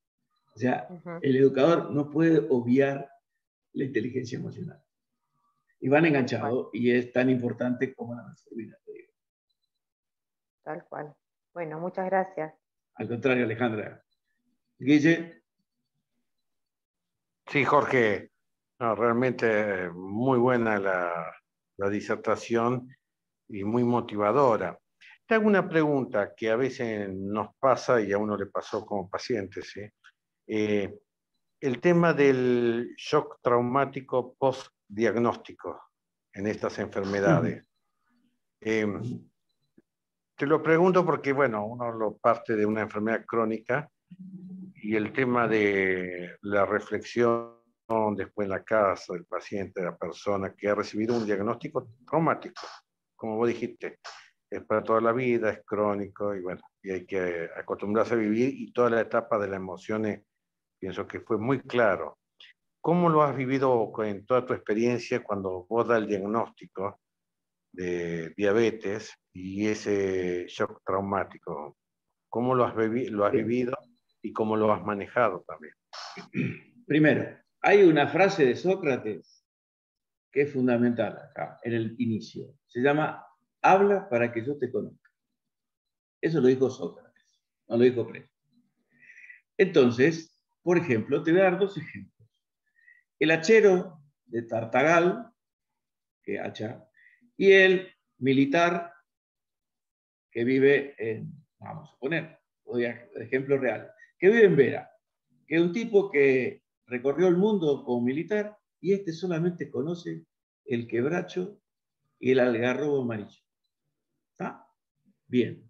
O sea, el educador no puede obviar la inteligencia emocional. Y van enganchados, y es tan importante como la metformina, te digo. Tal cual. Bueno, muchas gracias. Al contrario, Alejandra. Guille. Sí, Jorge, no, realmente muy buena la disertación y muy motivadora. Te hago una pregunta que a veces nos pasa y a uno le pasó como paciente, ¿sí? El tema del shock traumático post-diagnóstico en estas enfermedades. Te lo pregunto porque, bueno, uno lo parte de una enfermedad crónica y el tema de la reflexión después en la casa del paciente, de la persona que ha recibido un diagnóstico traumático, como vos dijiste, es para toda la vida, es crónico y bueno, y hay que acostumbrarse a vivir y toda la etapa de las emociones, pienso que fue muy claro. ¿Cómo lo has vivido en toda tu experiencia cuando vos das el diagnóstico de diabetes y ese shock traumático? ¿Cómo lo has vivido y cómo lo has manejado también? Primero, hay una frase de Sócrates que es fundamental acá, en el inicio. Se llama, habla para que yo te conozca. Eso lo dijo Sócrates, no lo dijo Plato. Entonces, por ejemplo, te voy a dar dos ejemplos. El hachero de Tartagal, que hacha, y el militar que vive en, vamos a poner, ejemplo real, que vive en Vera, que es un tipo que recorrió el mundo como militar y este solamente conoce el quebracho y el algarrobo amarillo. ¿Está? Bien.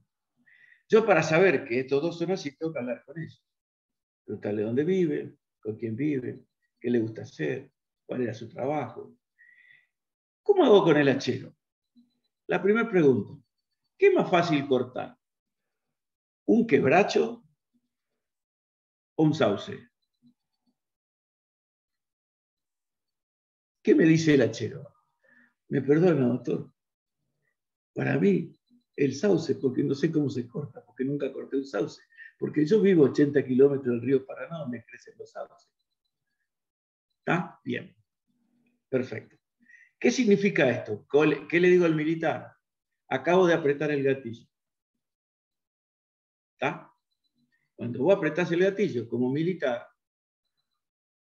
Yo para saber que estos dos son así, tengo que hablar con ellos. Preguntarle dónde vive, con quién vive, qué le gusta hacer, cuál era su trabajo. ¿Cómo hago con el hachero? La primera pregunta, ¿qué es más fácil cortar? ¿Un quebracho o un sauce? ¿Qué me dice el hachero? Me perdona, doctor. Para mí, el sauce, porque no sé cómo se corta, porque nunca corté un sauce. Porque yo vivo 80 kilómetros del río Paraná, donde crecen los sauces. ¿Está? Bien. Perfecto. ¿Qué significa esto? ¿Qué le digo al militar? Acabo de apretar el gatillo. ¿Está? Cuando vos apretás el gatillo como militar,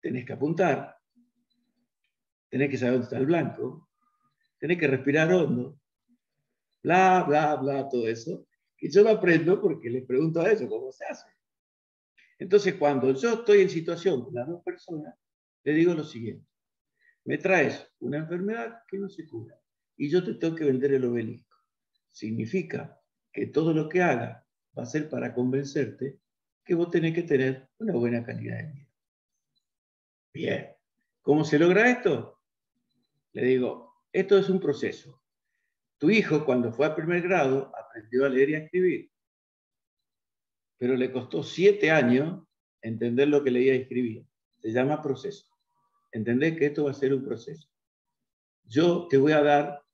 tenés que apuntar, tenés que saber dónde está el blanco, tenés que respirar hondo, bla, bla, bla, todo eso. Y yo lo aprendo porque les pregunto a ellos cómo se hace. Entonces, cuando yo estoy en situación con las dos personas, le digo lo siguiente. Me traes una enfermedad que no se cura y yo te tengo que vender el obelisco. Significa que todo lo que haga va a ser para convencerte que vos tenés que tener una buena calidad de vida. Bien. ¿Cómo se logra esto? Le digo, esto es un proceso. Tu hijo, cuando fue a primer grado, aprendió a leer y a escribir, pero le costó 7 años entender lo que leía y escribía. Se llama proceso. Entendés que esto va a ser un proceso. Yo te voy a dar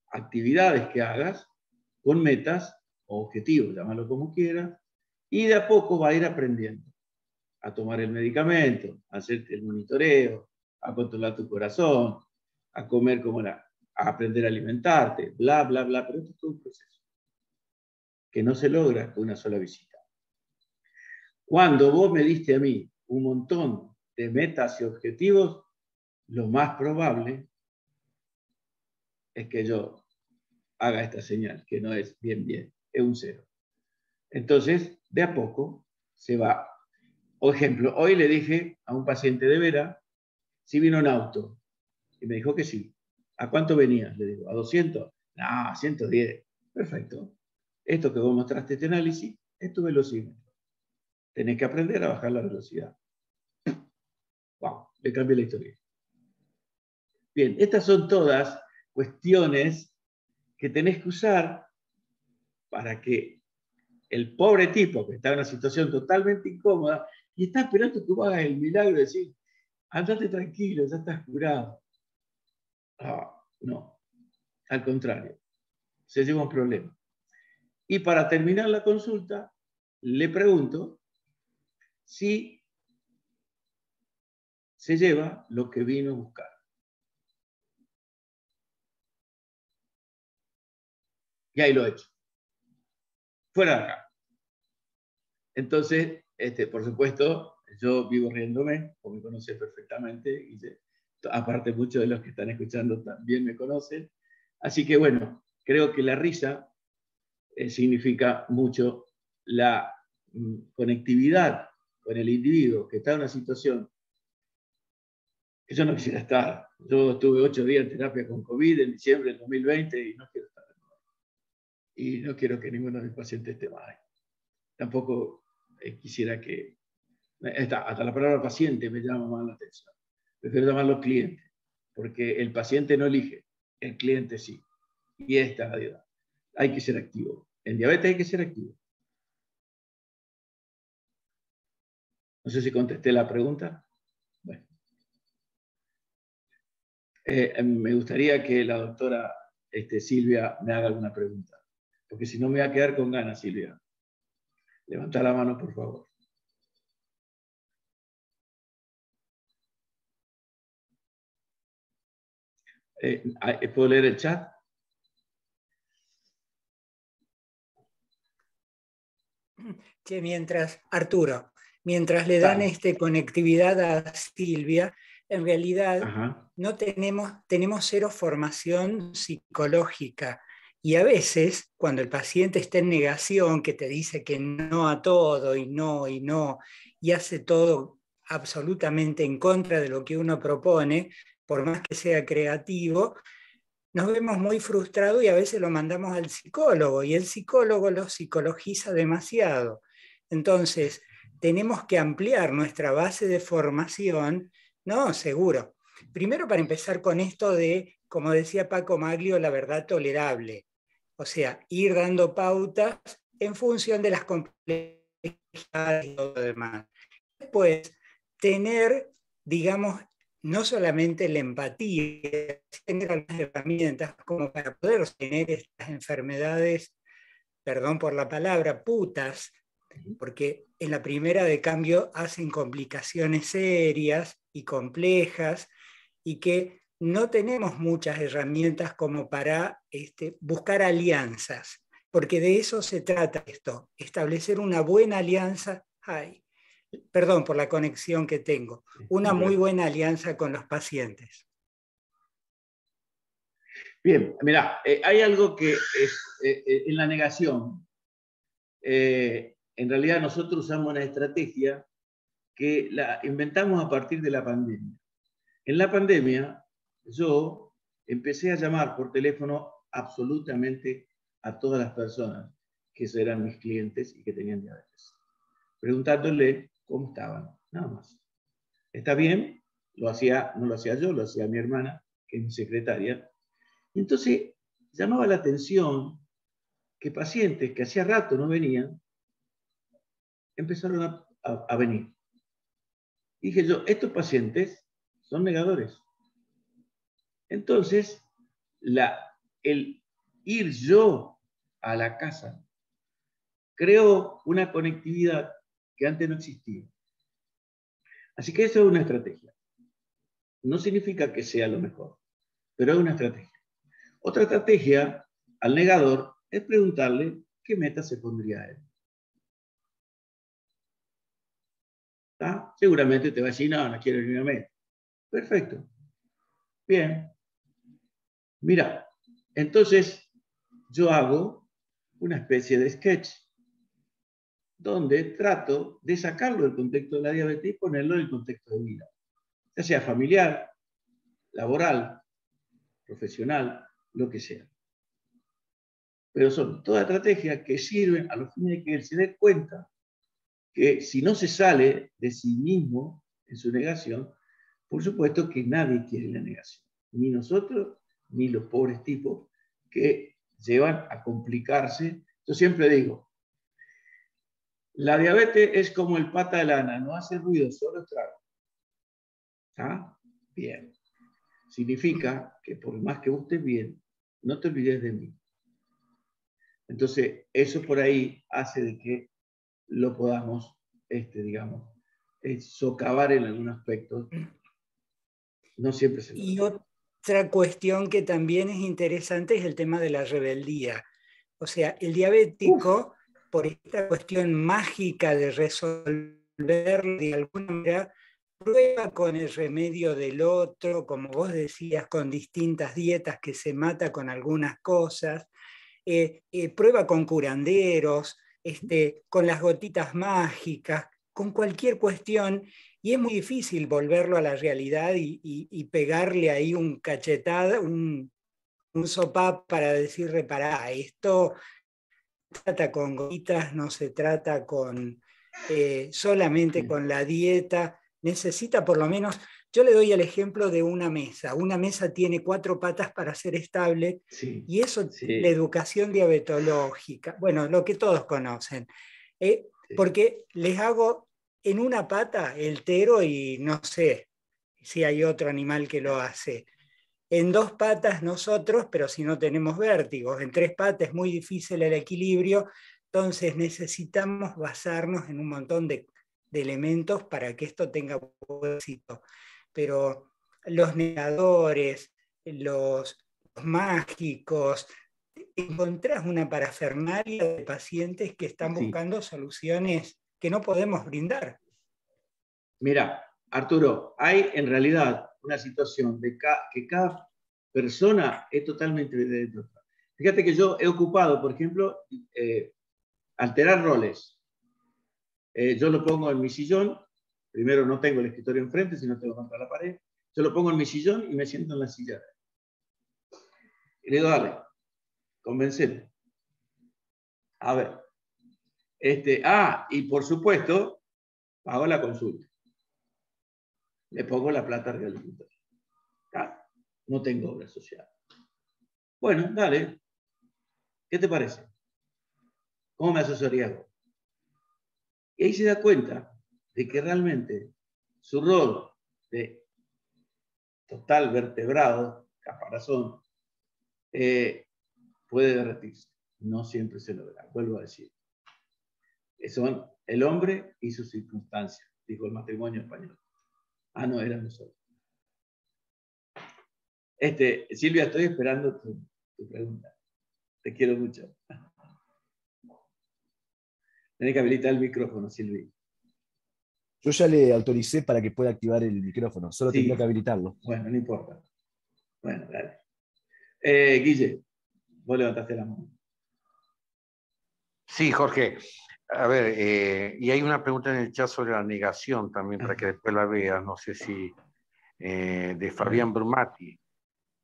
actividades que hagas con metas o objetivos, llámalo como quieras, y de a poco va a ir aprendiendo a tomar el medicamento, a hacer el monitoreo, a controlar tu corazón, a comer a aprender a alimentarte, bla, bla, bla, pero esto es todo un proceso que no se logra con una sola visita. Cuando vos me diste a mí un montón de metas y objetivos, lo más probable es que yo haga esta señal, que no es bien, bien, es un 0. Entonces, de a poco se va. Por ejemplo, hoy le dije a un paciente de Vera si vino en auto. Y me dijo que sí. ¿A cuánto venía? Le digo, ¿a 200? No, a 110. Perfecto. Esto que vos mostraste este análisis es tu velocímetro. Tenés que aprender a bajar la velocidad. Wow, le cambié la historia. Bien, estas son todas cuestiones que tenés que usar para que el pobre tipo que está en una situación totalmente incómoda y está esperando que tú hagas el milagro de decir, andate tranquilo, ya estás curado. No, al contrario, se lleva un problema. Y para terminar la consulta, le pregunto si se lleva lo que vino a buscar. Y ahí lo he hecho. Fuera de acá. Entonces, por supuesto, yo vivo riéndome, como me conoce perfectamente, y aparte muchos de los que están escuchando también me conocen. Así que bueno, creo que la risa significa mucho la conectividad con el individuo que está en una situación que yo no quisiera estar. Yo estuve 8 días en terapia con COVID en diciembre del 2020 y no quiero estar de nuevo. Y no quiero que ninguno de mis pacientes esté mal. Tampoco quisiera que... Hasta la palabra paciente me llama más la atención. Prefiero llamarlo cliente, porque el paciente no elige, el cliente sí. Y esta es la verdad. Hay que ser activo. En diabetes hay que ser activo. No sé si contesté la pregunta. Bueno. Me gustaría que la doctora Silvia me haga alguna pregunta, porque si no me voy a quedar con ganas, Silvia. Levanta la mano, por favor. ¿Puedo leer el chat? Que Arturo, mientras le dan conectividad a Silvia, en realidad no tenemos cero formación psicológica. Y a veces, cuando el paciente está en negación, que te dice que no a todo y no, y hace todo absolutamente en contra de lo que uno propone, por más que sea creativo, nos vemos muy frustrados y a veces lo mandamos al psicólogo, y el psicólogo lo psicologiza demasiado. Entonces, tenemos que ampliar nuestra base de formación, ¿no? Seguro. Primero, para empezar con esto de, como decía Paco Maglio, la verdad tolerable. O sea, ir dando pautas en función de las complejidades y todo lo demás. Después, tener, digamos, no solamente la empatía, tener algunas herramientas como para poder tener estas enfermedades, perdón por la palabra, putas, porque en la primera de cambio hacen complicaciones serias y complejas y que no tenemos muchas herramientas como para buscar alianzas, porque de eso se trata esto, establecer una buena alianza. Perdón por la conexión que tengo, una muy buena alianza con los pacientes. Bien, mira, hay algo que es en la negación. En realidad nosotros usamos una estrategia que la inventamos a partir de la pandemia. En la pandemia yo empecé a llamar por teléfono absolutamente a todas las personas que eran mis clientes y que tenían diabetes, preguntándole cómo estaban, nada más. ¿Está bien? No lo hacía yo, lo hacía mi hermana, que es mi secretaria. Y entonces llamaba la atención que pacientes que hacía rato no venían, empezaron a venir. Dije yo, estos pacientes son negadores. Entonces, el ir yo a la casa creó una conectividad que antes no existía. Así que eso es una estrategia. No significa que sea lo mejor, pero es una estrategia. Otra estrategia al negador es preguntarle qué meta se pondría él. ¿Está? Seguramente te va a decir, no quiero ni una meta. Perfecto. Bien. Mira, entonces yo hago una especie de sketch donde trato de sacarlo del contexto de la diabetes y ponerlo en el contexto de vida, ya sea familiar, laboral, profesional, lo que sea. Pero son todas estrategias que sirven a los fines de que él se dé cuenta que si no se sale de sí mismo en su negación, por supuesto que nadie quiere la negación, ni nosotros, ni los pobres tipos que llevan a complicarse. Yo siempre digo, La diabetes es como el pata de lana, no hace ruido, solo estrago. ¿Está? Bien. Significa que por más que vos estés bien, no te olvides de mí. Entonces, eso por ahí hace de que lo podamos, digamos, socavar en algún aspecto. No siempre se Y logra. otra cuestión que también es interesante es el tema de la rebeldía. O sea, el diabético, por esta cuestión mágica de resolver de alguna manera, prueba con el remedio del otro, como vos decías, con distintas dietas que se mata con algunas cosas, prueba con curanderos, con las gotitas mágicas, con cualquier cuestión, y es muy difícil volverlo a la realidad y pegarle ahí un cachetada, un sopapo para decir, repará, esto se trata con gotitas, no se trata con solamente con la dieta, necesita por lo menos, yo le doy el ejemplo de una mesa tiene 4 patas para ser estable, Sí, y eso, sí. la educación diabetológica, bueno, lo que todos conocen, Sí. porque les hago en una pata el tero y no sé si hay otro animal que lo hace. En 2 patas nosotros, pero si no tenemos vértigos. En 3 patas es muy difícil el equilibrio, entonces necesitamos basarnos en un montón de elementos para que esto tenga éxito. Pero los negadores, los mágicos, encontrás una parafernalia de pacientes que están Sí. buscando soluciones que no podemos brindar. Mira, Arturo, hay en realidad una situación de que cada persona es totalmente diferente. Fíjate que yo he ocupado, por ejemplo, alterar roles. Yo lo pongo en mi sillón. Primero no tengo el escritorio enfrente, sino tengo contra la pared. Yo lo pongo en mi sillón y me siento en la silla. Y le digo, dale, convencete. A ver. Y por supuesto, pago la consulta. Le pongo la plata arriba del escritorio. No tengo obra social. Bueno, dale. ¿Qué te parece? ¿Cómo me asesorías vos? Y ahí se da cuenta de que realmente su rol de total vertebrado, caparazón, puede derretirse. No siempre se logra, vuelvo a decir. Son el hombre y sus circunstancias, dijo el matrimonio español. Ah, no, eran nosotros. Silvia, estoy esperando tu pregunta. Te quiero mucho. Tenés que habilitar el micrófono, Silvia. Yo ya le autoricé para que pueda activar el micrófono, solo Sí. tendría que habilitarlo. Bueno, no importa. Bueno, dale. Guille, vos levantaste la mano. Sí, Jorge. A ver, y hay una pregunta en el chat sobre la negación también, para que después la veas, no sé si, de Fabián Brumati,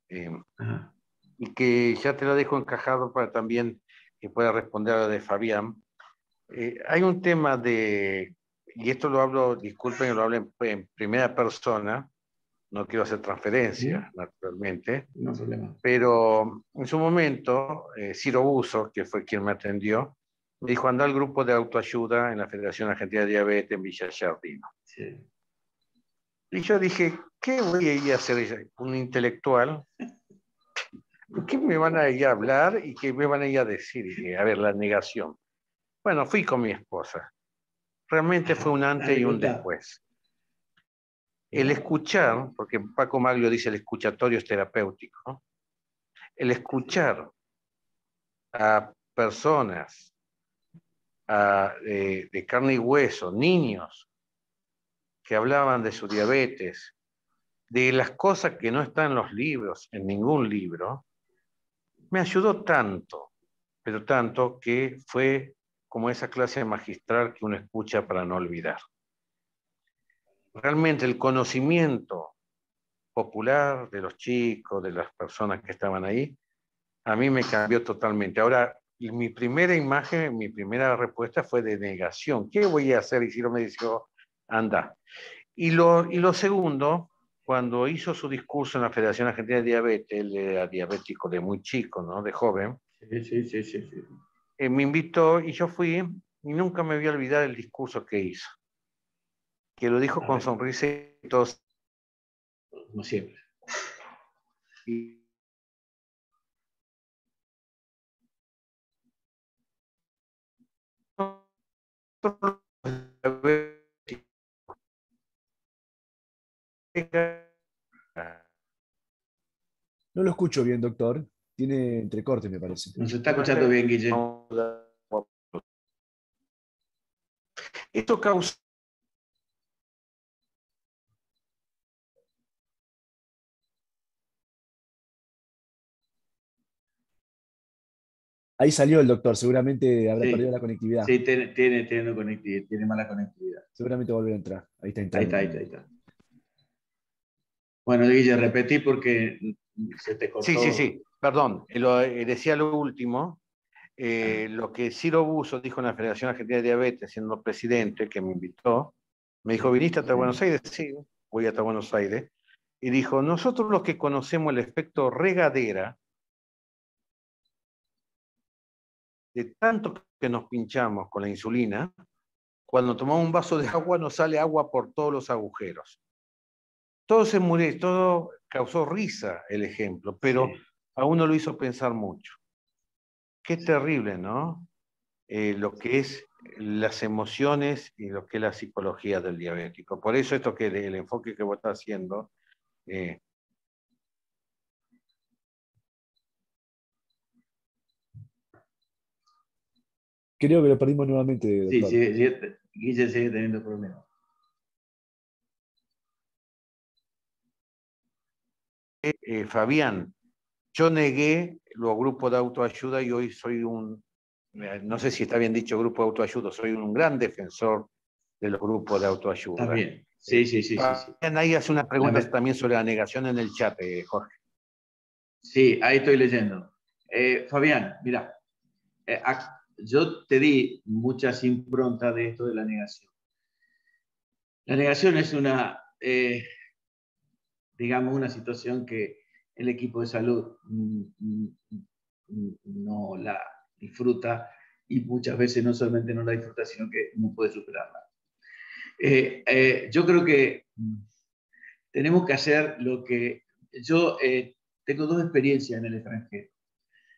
y que ya te la dejo encajado para también que pueda responder a la de Fabián. Hay un tema de, y esto lo hablo, disculpen, lo hablo en primera persona, no quiero hacer transferencia, naturalmente, No problema. pero en su momento, Ciro Buso, que fue quien me atendió, me dijo, anda al grupo de autoayuda en la Federación Argentina de Diabetes en Villa Giardino. Sí. Y yo dije, ¿qué voy a ir a hacer un intelectual? ¿Qué me van a ir a hablar y qué me van a ir a decir? Y, a ver, la negación. Bueno, fui con mi esposa. Realmente fue un antes y un después. El escuchar, porque Paco Maglio dice el escuchatorio es terapéutico, ¿no? El escuchar a personas de carne y hueso, niños, que hablaban de su diabetes, de las cosas que no están en los libros, en ningún libro, me ayudó tanto, pero tanto que fue como esa clase magistral que uno escucha para no olvidar. Realmente el conocimiento popular de los chicos, de las personas que estaban ahí, a mí me cambió totalmente. Ahora, mi primera imagen, mi primera respuesta fue de negación. ¿Qué voy a hacer? Y Ciro me dijo, anda. Y lo segundo, cuando hizo su discurso en la Federación Argentina de Diabetes, él era diabético de muy chico, ¿no? De joven, Sí. me invitó y yo fui, y nunca me voy a olvidar el discurso que hizo, que lo dijo con sonrisa y todos. Como siempre. Y No lo escucho bien, doctor. Tiene entrecorte, me parece. Nos está escuchando bien, Guille. Esto causa Ahí salió el doctor, seguramente habrá Sí. perdido la conectividad. Sí, tiene conectividad, tiene mala conectividad. Seguramente volverá a entrar. Ahí está Ahí entrando. está, ahí está. Bueno, Guille, repetí porque se te cortó. Sí. Perdón, decía lo último. Lo que Ciro Buso dijo en la Federación Argentina de Diabetes, siendo presidente, que me invitó, me dijo, ¿viniste hasta Buenos Aires? Sí, voy hasta Buenos Aires. Y dijo, nosotros los que conocemos el efecto regadera, de tanto que nos pinchamos con la insulina, cuando tomamos un vaso de agua nos sale agua por todos los agujeros. Todo se murió, todo causó risa el ejemplo, pero sí, a uno lo hizo pensar mucho. Qué terrible, ¿no? Lo que es las emociones y lo que es la psicología del diabético. Por eso esto que el enfoque que vos estás haciendo. Creo que lo perdimos nuevamente, doctor. Sí, Guille sigue teniendo problemas. Fabián, yo negué los grupos de autoayuda y hoy soy no sé si está bien dicho grupo de autoayuda, soy un gran defensor de los grupos de autoayuda. Está bien. Sí. Ahí hace unas preguntas también sobre la negación en el chat, Jorge. Sí, ahí estoy leyendo. Fabián, mira, yo te di muchas improntas de esto de la negación. La negación es digamos, una situación que el equipo de salud no la disfruta y muchas veces no solamente no la disfruta, sino que no puede superarla. Yo creo que tenemos que hacer lo que... Yo tengo dos experiencias en el extranjero.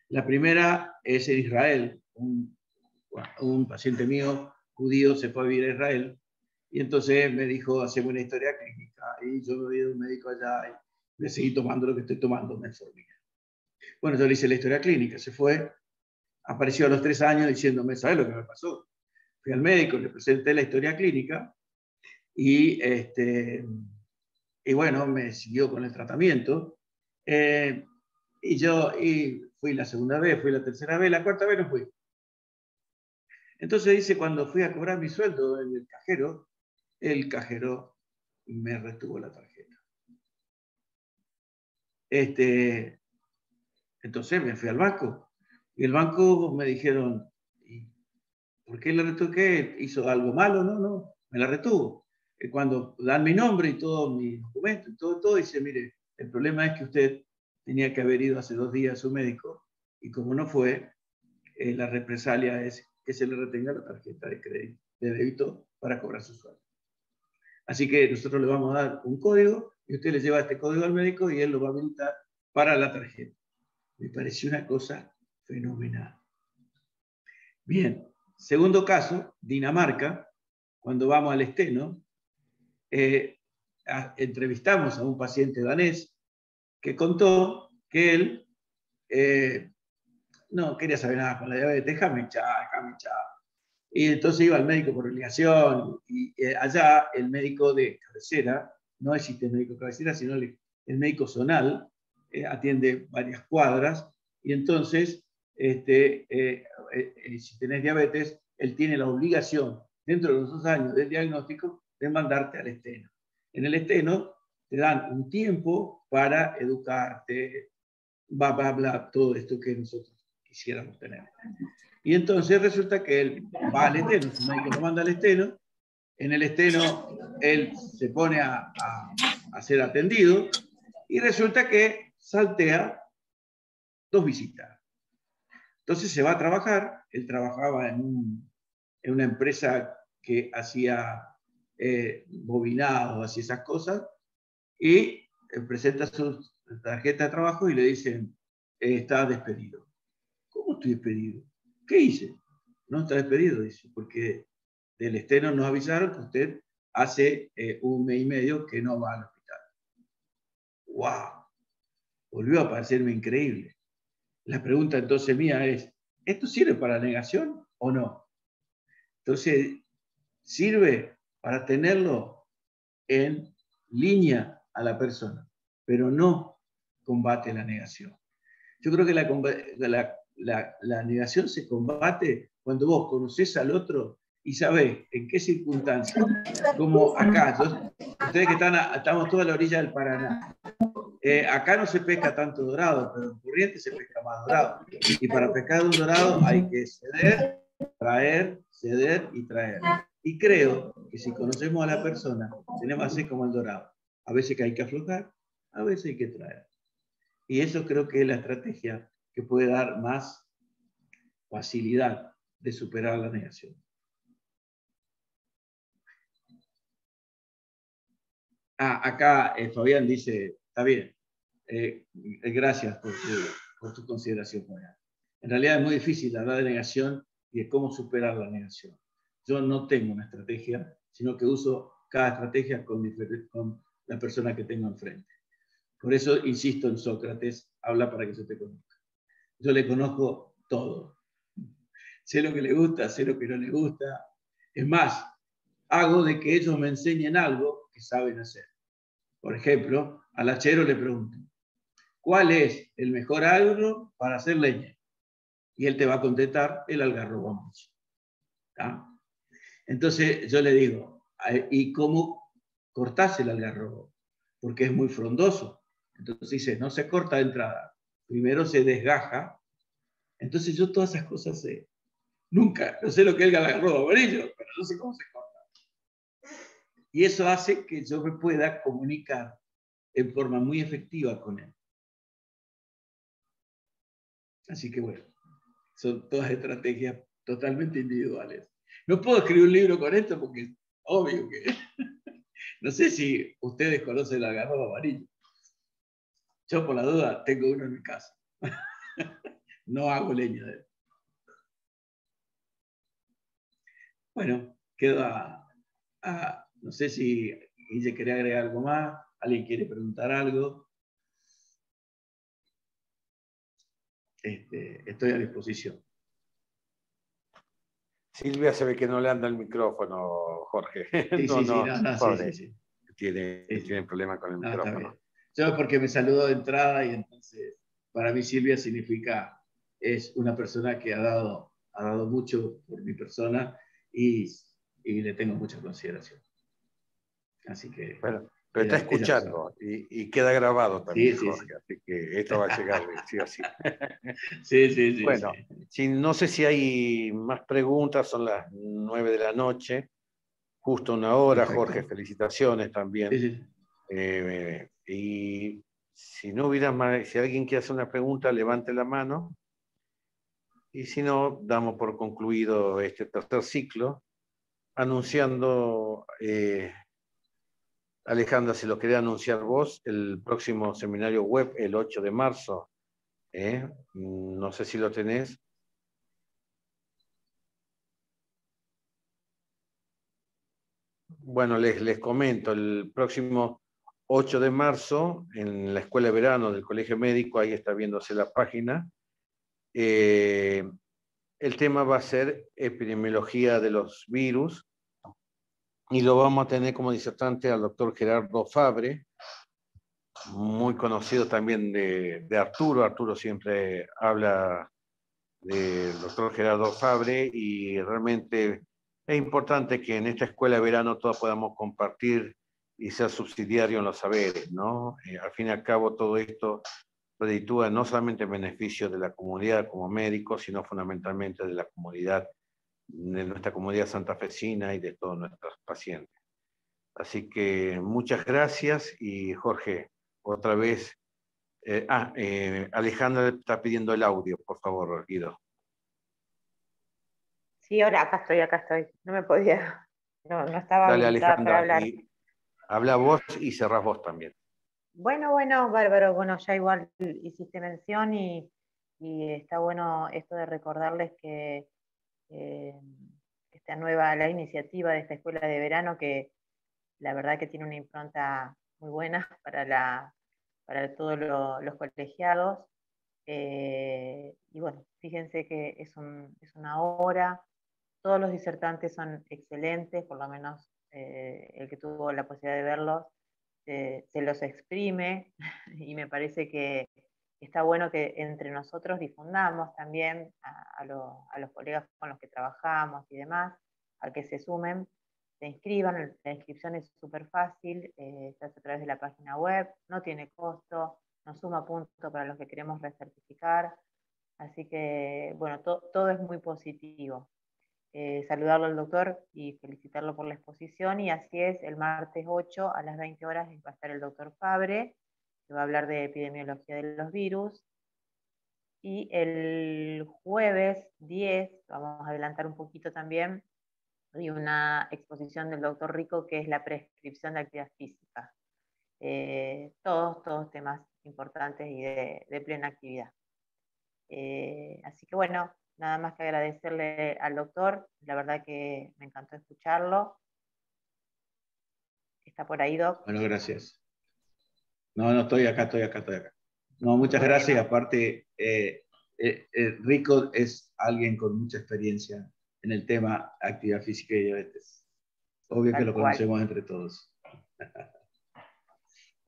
La primera es en Israel. Un paciente mío, judío, se fue a vivir a Israel y entonces me dijo, hacemos una historia clínica. Y yo me voy a un médico allá y me seguí tomando lo que estoy tomando, metformina. Bueno, yo le hice la historia clínica, se fue, apareció a los 3 años diciéndome, ¿sabes lo que me pasó? Fui al médico, le presenté la historia clínica y bueno, me siguió con el tratamiento. Y fui la segunda vez, fui la tercera vez, la cuarta vez no fui. Entonces dice, cuando fui a cobrar mi sueldo en el cajero me retuvo la tarjeta. Entonces me fui al banco y el banco me dijeron, ¿por qué le retuvo? ¿Qué? ¿Hizo algo malo? No, me la retuvo. Cuando dan mi nombre y todos mis documentos y todo, dice, mire, el problema es que usted tenía que haber ido hace 2 días a su médico y como no fue, la represalia es que se le retenga la tarjeta de crédito, de débito para cobrar su sueldo. Así que nosotros le vamos a dar un código y usted le lleva este código al médico y él lo va a habilitar para la tarjeta. Me pareció una cosa fenomenal. Bien, segundo caso, Dinamarca, cuando vamos al Esteno, entrevistamos a un paciente danés que contó que él no quería saber nada con la diabetes, déjame echar. Y entonces iba al médico por obligación, y allá el médico de cabecera, no existe el médico de cabecera, sino el médico zonal, atiende varias cuadras, y entonces, si tenés diabetes, él tiene la obligación, dentro de los 2 años del diagnóstico, de mandarte al Esteno. En el Esteno te dan un tiempo para educarte, bla, todo esto que nosotros quisiéramos tener. Y entonces resulta que él va al Esteno, su médico lo manda al Esteno, en el Esteno él se pone a ser atendido y resulta que saltea 2 visitas. Entonces se va a trabajar, él trabajaba en en una empresa que hacía bobinados, hacía esas cosas, y presenta su tarjeta de trabajo y le dicen, está despedido. ¿Cómo estoy despedido? ¿Qué hice? No está despedido, dice, porque del externo nos avisaron que usted hace 1 mes y medio que no va al hospital. ¡Wow! Volvió a parecerme increíble. La pregunta entonces mía es, ¿esto sirve para la negación o no? Entonces, sirve para tenerlo en línea a la persona, pero no combate la negación. Yo creo que la negación se combate cuando vos conocés al otro y sabés en qué circunstancias, como acá, ustedes que estamos toda la orilla del Paraná, acá no se pesca tanto dorado, pero en Corrientes se pesca más dorado. Y para pescar un dorado hay que ceder, traer, ceder y traer. Y creo que si conocemos a la persona, tenemos que hacer como el dorado. A veces que hay que aflojar, a veces hay que traer. Y eso creo que es la estrategia que puede dar más facilidad de superar la negación. Acá Fabián dice, está bien, gracias por tu consideración, Fabián. En realidad es muy difícil hablar de negación y de cómo superar la negación. Yo no tengo una estrategia, sino que uso cada estrategia con la persona que tengo enfrente. Por eso insisto en Sócrates, habla para que yo te conozca. Yo le conozco todo. Sé lo que le gusta, sé lo que no le gusta. Es más, hago de que ellos me enseñen algo que saben hacer. Por ejemplo, al hachero le pregunto, ¿cuál es el mejor árbol para hacer leña? Y él te va a contestar el algarrobo macho. Entonces yo le digo, ¿y cómo cortás el algarrobo? Porque es muy frondoso. Entonces dice, no se corta de entrada. Primero se desgaja. Entonces yo todas esas cosas sé. Nunca, no sé lo que es el algarrobo amarillo, pero no sé cómo se corta. Y eso hace que yo me pueda comunicar en forma muy efectiva con él. Así que bueno, son todas estrategias totalmente individuales. No puedo escribir un libro con esto porque es obvio que... No sé si ustedes conocen el algarrobo amarillo. Yo por la duda tengo uno en mi casa. No hago leña de él. Bueno, quedo no sé si Guille quería agregar algo más, alguien quiere preguntar algo. Estoy a disposición. Silvia se ve que no le anda el micrófono, Jorge. Sí. Tiene problema con el micrófono. Yo porque me saludó de entrada y entonces para mí Silvia significa, es una persona que ha dado mucho por mi persona y le tengo mucha consideración. Así que... Bueno, pero está escuchando y queda grabado también, Jorge, sí. Así que esto va a llegar, sí o sí. Sí. Bueno, no sé si hay más preguntas, son las 9 de la noche, justo 1 hora. Perfecto. Jorge, felicitaciones también. Sí. Y si no hubiera más, si alguien quiere hacer una pregunta, levante la mano. Y si no, damos por concluido este tercer ciclo, anunciando... Alejandra, si lo quería anunciar vos, el próximo seminario web, el 8 de marzo. No sé si lo tenés. Bueno, les comento, el próximo 8 de marzo, en la Escuela de Verano del Colegio Médico, ahí está viéndose la página, el tema va a ser epidemiología de los virus, y lo vamos a tener como disertante al doctor Gerardo Fabre, muy conocido también de Arturo. Arturo siempre habla del doctor Gerardo Fabre y realmente es importante que en esta escuela de verano todos podamos compartir y ser subsidiarios en los saberes, ¿no? Al fin y al cabo todo esto reditúa no solamente en beneficio de la comunidad como médicos, sino fundamentalmente de la comunidad, de nuestra comunidad santafesina y de todos nuestros pacientes. Así que muchas gracias y Jorge, otra vez. Alejandra está pidiendo el audio, por favor, Guido. Sí, ahora acá estoy. No me podía, no estaba Dale, habilitada para Alejandra, hablar. y habla vos y cerrás vos también. Bueno, bárbaro. Bueno, ya igual hiciste mención y está bueno esto de recordarles que la iniciativa de esta escuela de verano, que la verdad que tiene una impronta muy buena para todos los colegiados. Y bueno, fíjense que es una hora, todos los disertantes son excelentes, por lo menos el que tuvo la posibilidad de verlos, se los exprime y me parece que está bueno que entre nosotros difundamos también a los colegas con los que trabajamos y demás, a que se sumen, se inscriban. La inscripción es súper fácil, se hace a través de la página web, no tiene costo, nos suma puntos para los que queremos recertificar, así que bueno, todo es muy positivo. Saludarlo al doctor y felicitarlo por la exposición, y así es, el martes 8 a las 20 horas va a estar el doctor Fabre, que va a hablar de epidemiología de los virus, y el jueves 10, vamos a adelantar un poquito también, hay una exposición del doctor Rico que es la prescripción de actividad física. Todos temas importantes y de plena actividad. Así que bueno, nada más que agradecerle al doctor, la verdad que me encantó escucharlo. ¿Está por ahí, Doc? Bueno, gracias. No, estoy acá. No, muchas Bueno. gracias. Aparte, Rico es alguien con mucha experiencia en el tema actividad física y diabetes. Obvio que lo conocemos entre todos.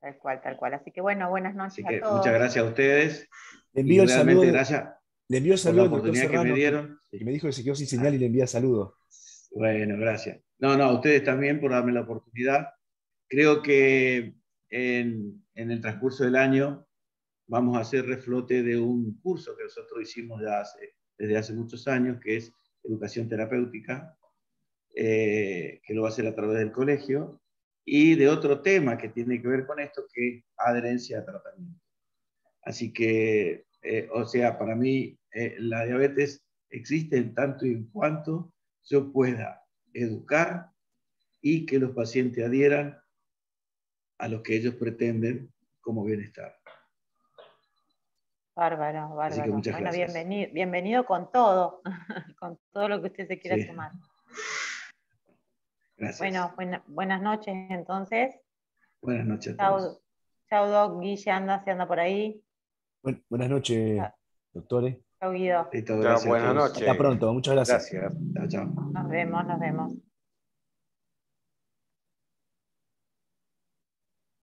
Tal cual. Así que bueno, buenas noches a todos. Muchas gracias a ustedes. Le envío el saludo, gracias le envío el por la saludo al doctor oportunidad que me Serrano, dieron. que me dijo que se quedó sin señal y le envía saludos. Bueno, gracias. No, a ustedes también por darme la oportunidad. Creo que en el transcurso del año vamos a hacer reflote de un curso que nosotros hicimos desde hace muchos años, que es educación terapéutica, que lo va a hacer a través del colegio, y de otro tema que tiene que ver con esto, que es adherencia a tratamiento. Así que, para mí, la diabetes existe en tanto y en cuanto yo pueda educar y que los pacientes adhieran a lo que ellos pretenden como bienestar. Bárbaro. Así que muchas gracias. Bienvenido con todo, con todo lo que usted se quiera sumar. Gracias. Bueno, buenas noches entonces. Buenas noches a todos. Chao, Doc. Guille, se anda por ahí. Buenas noches, doctores. Chao, Guido. Listo, gracias Buenas a todos. noches. Hasta pronto, muchas gracias. Gracias. Chao. Nos vemos.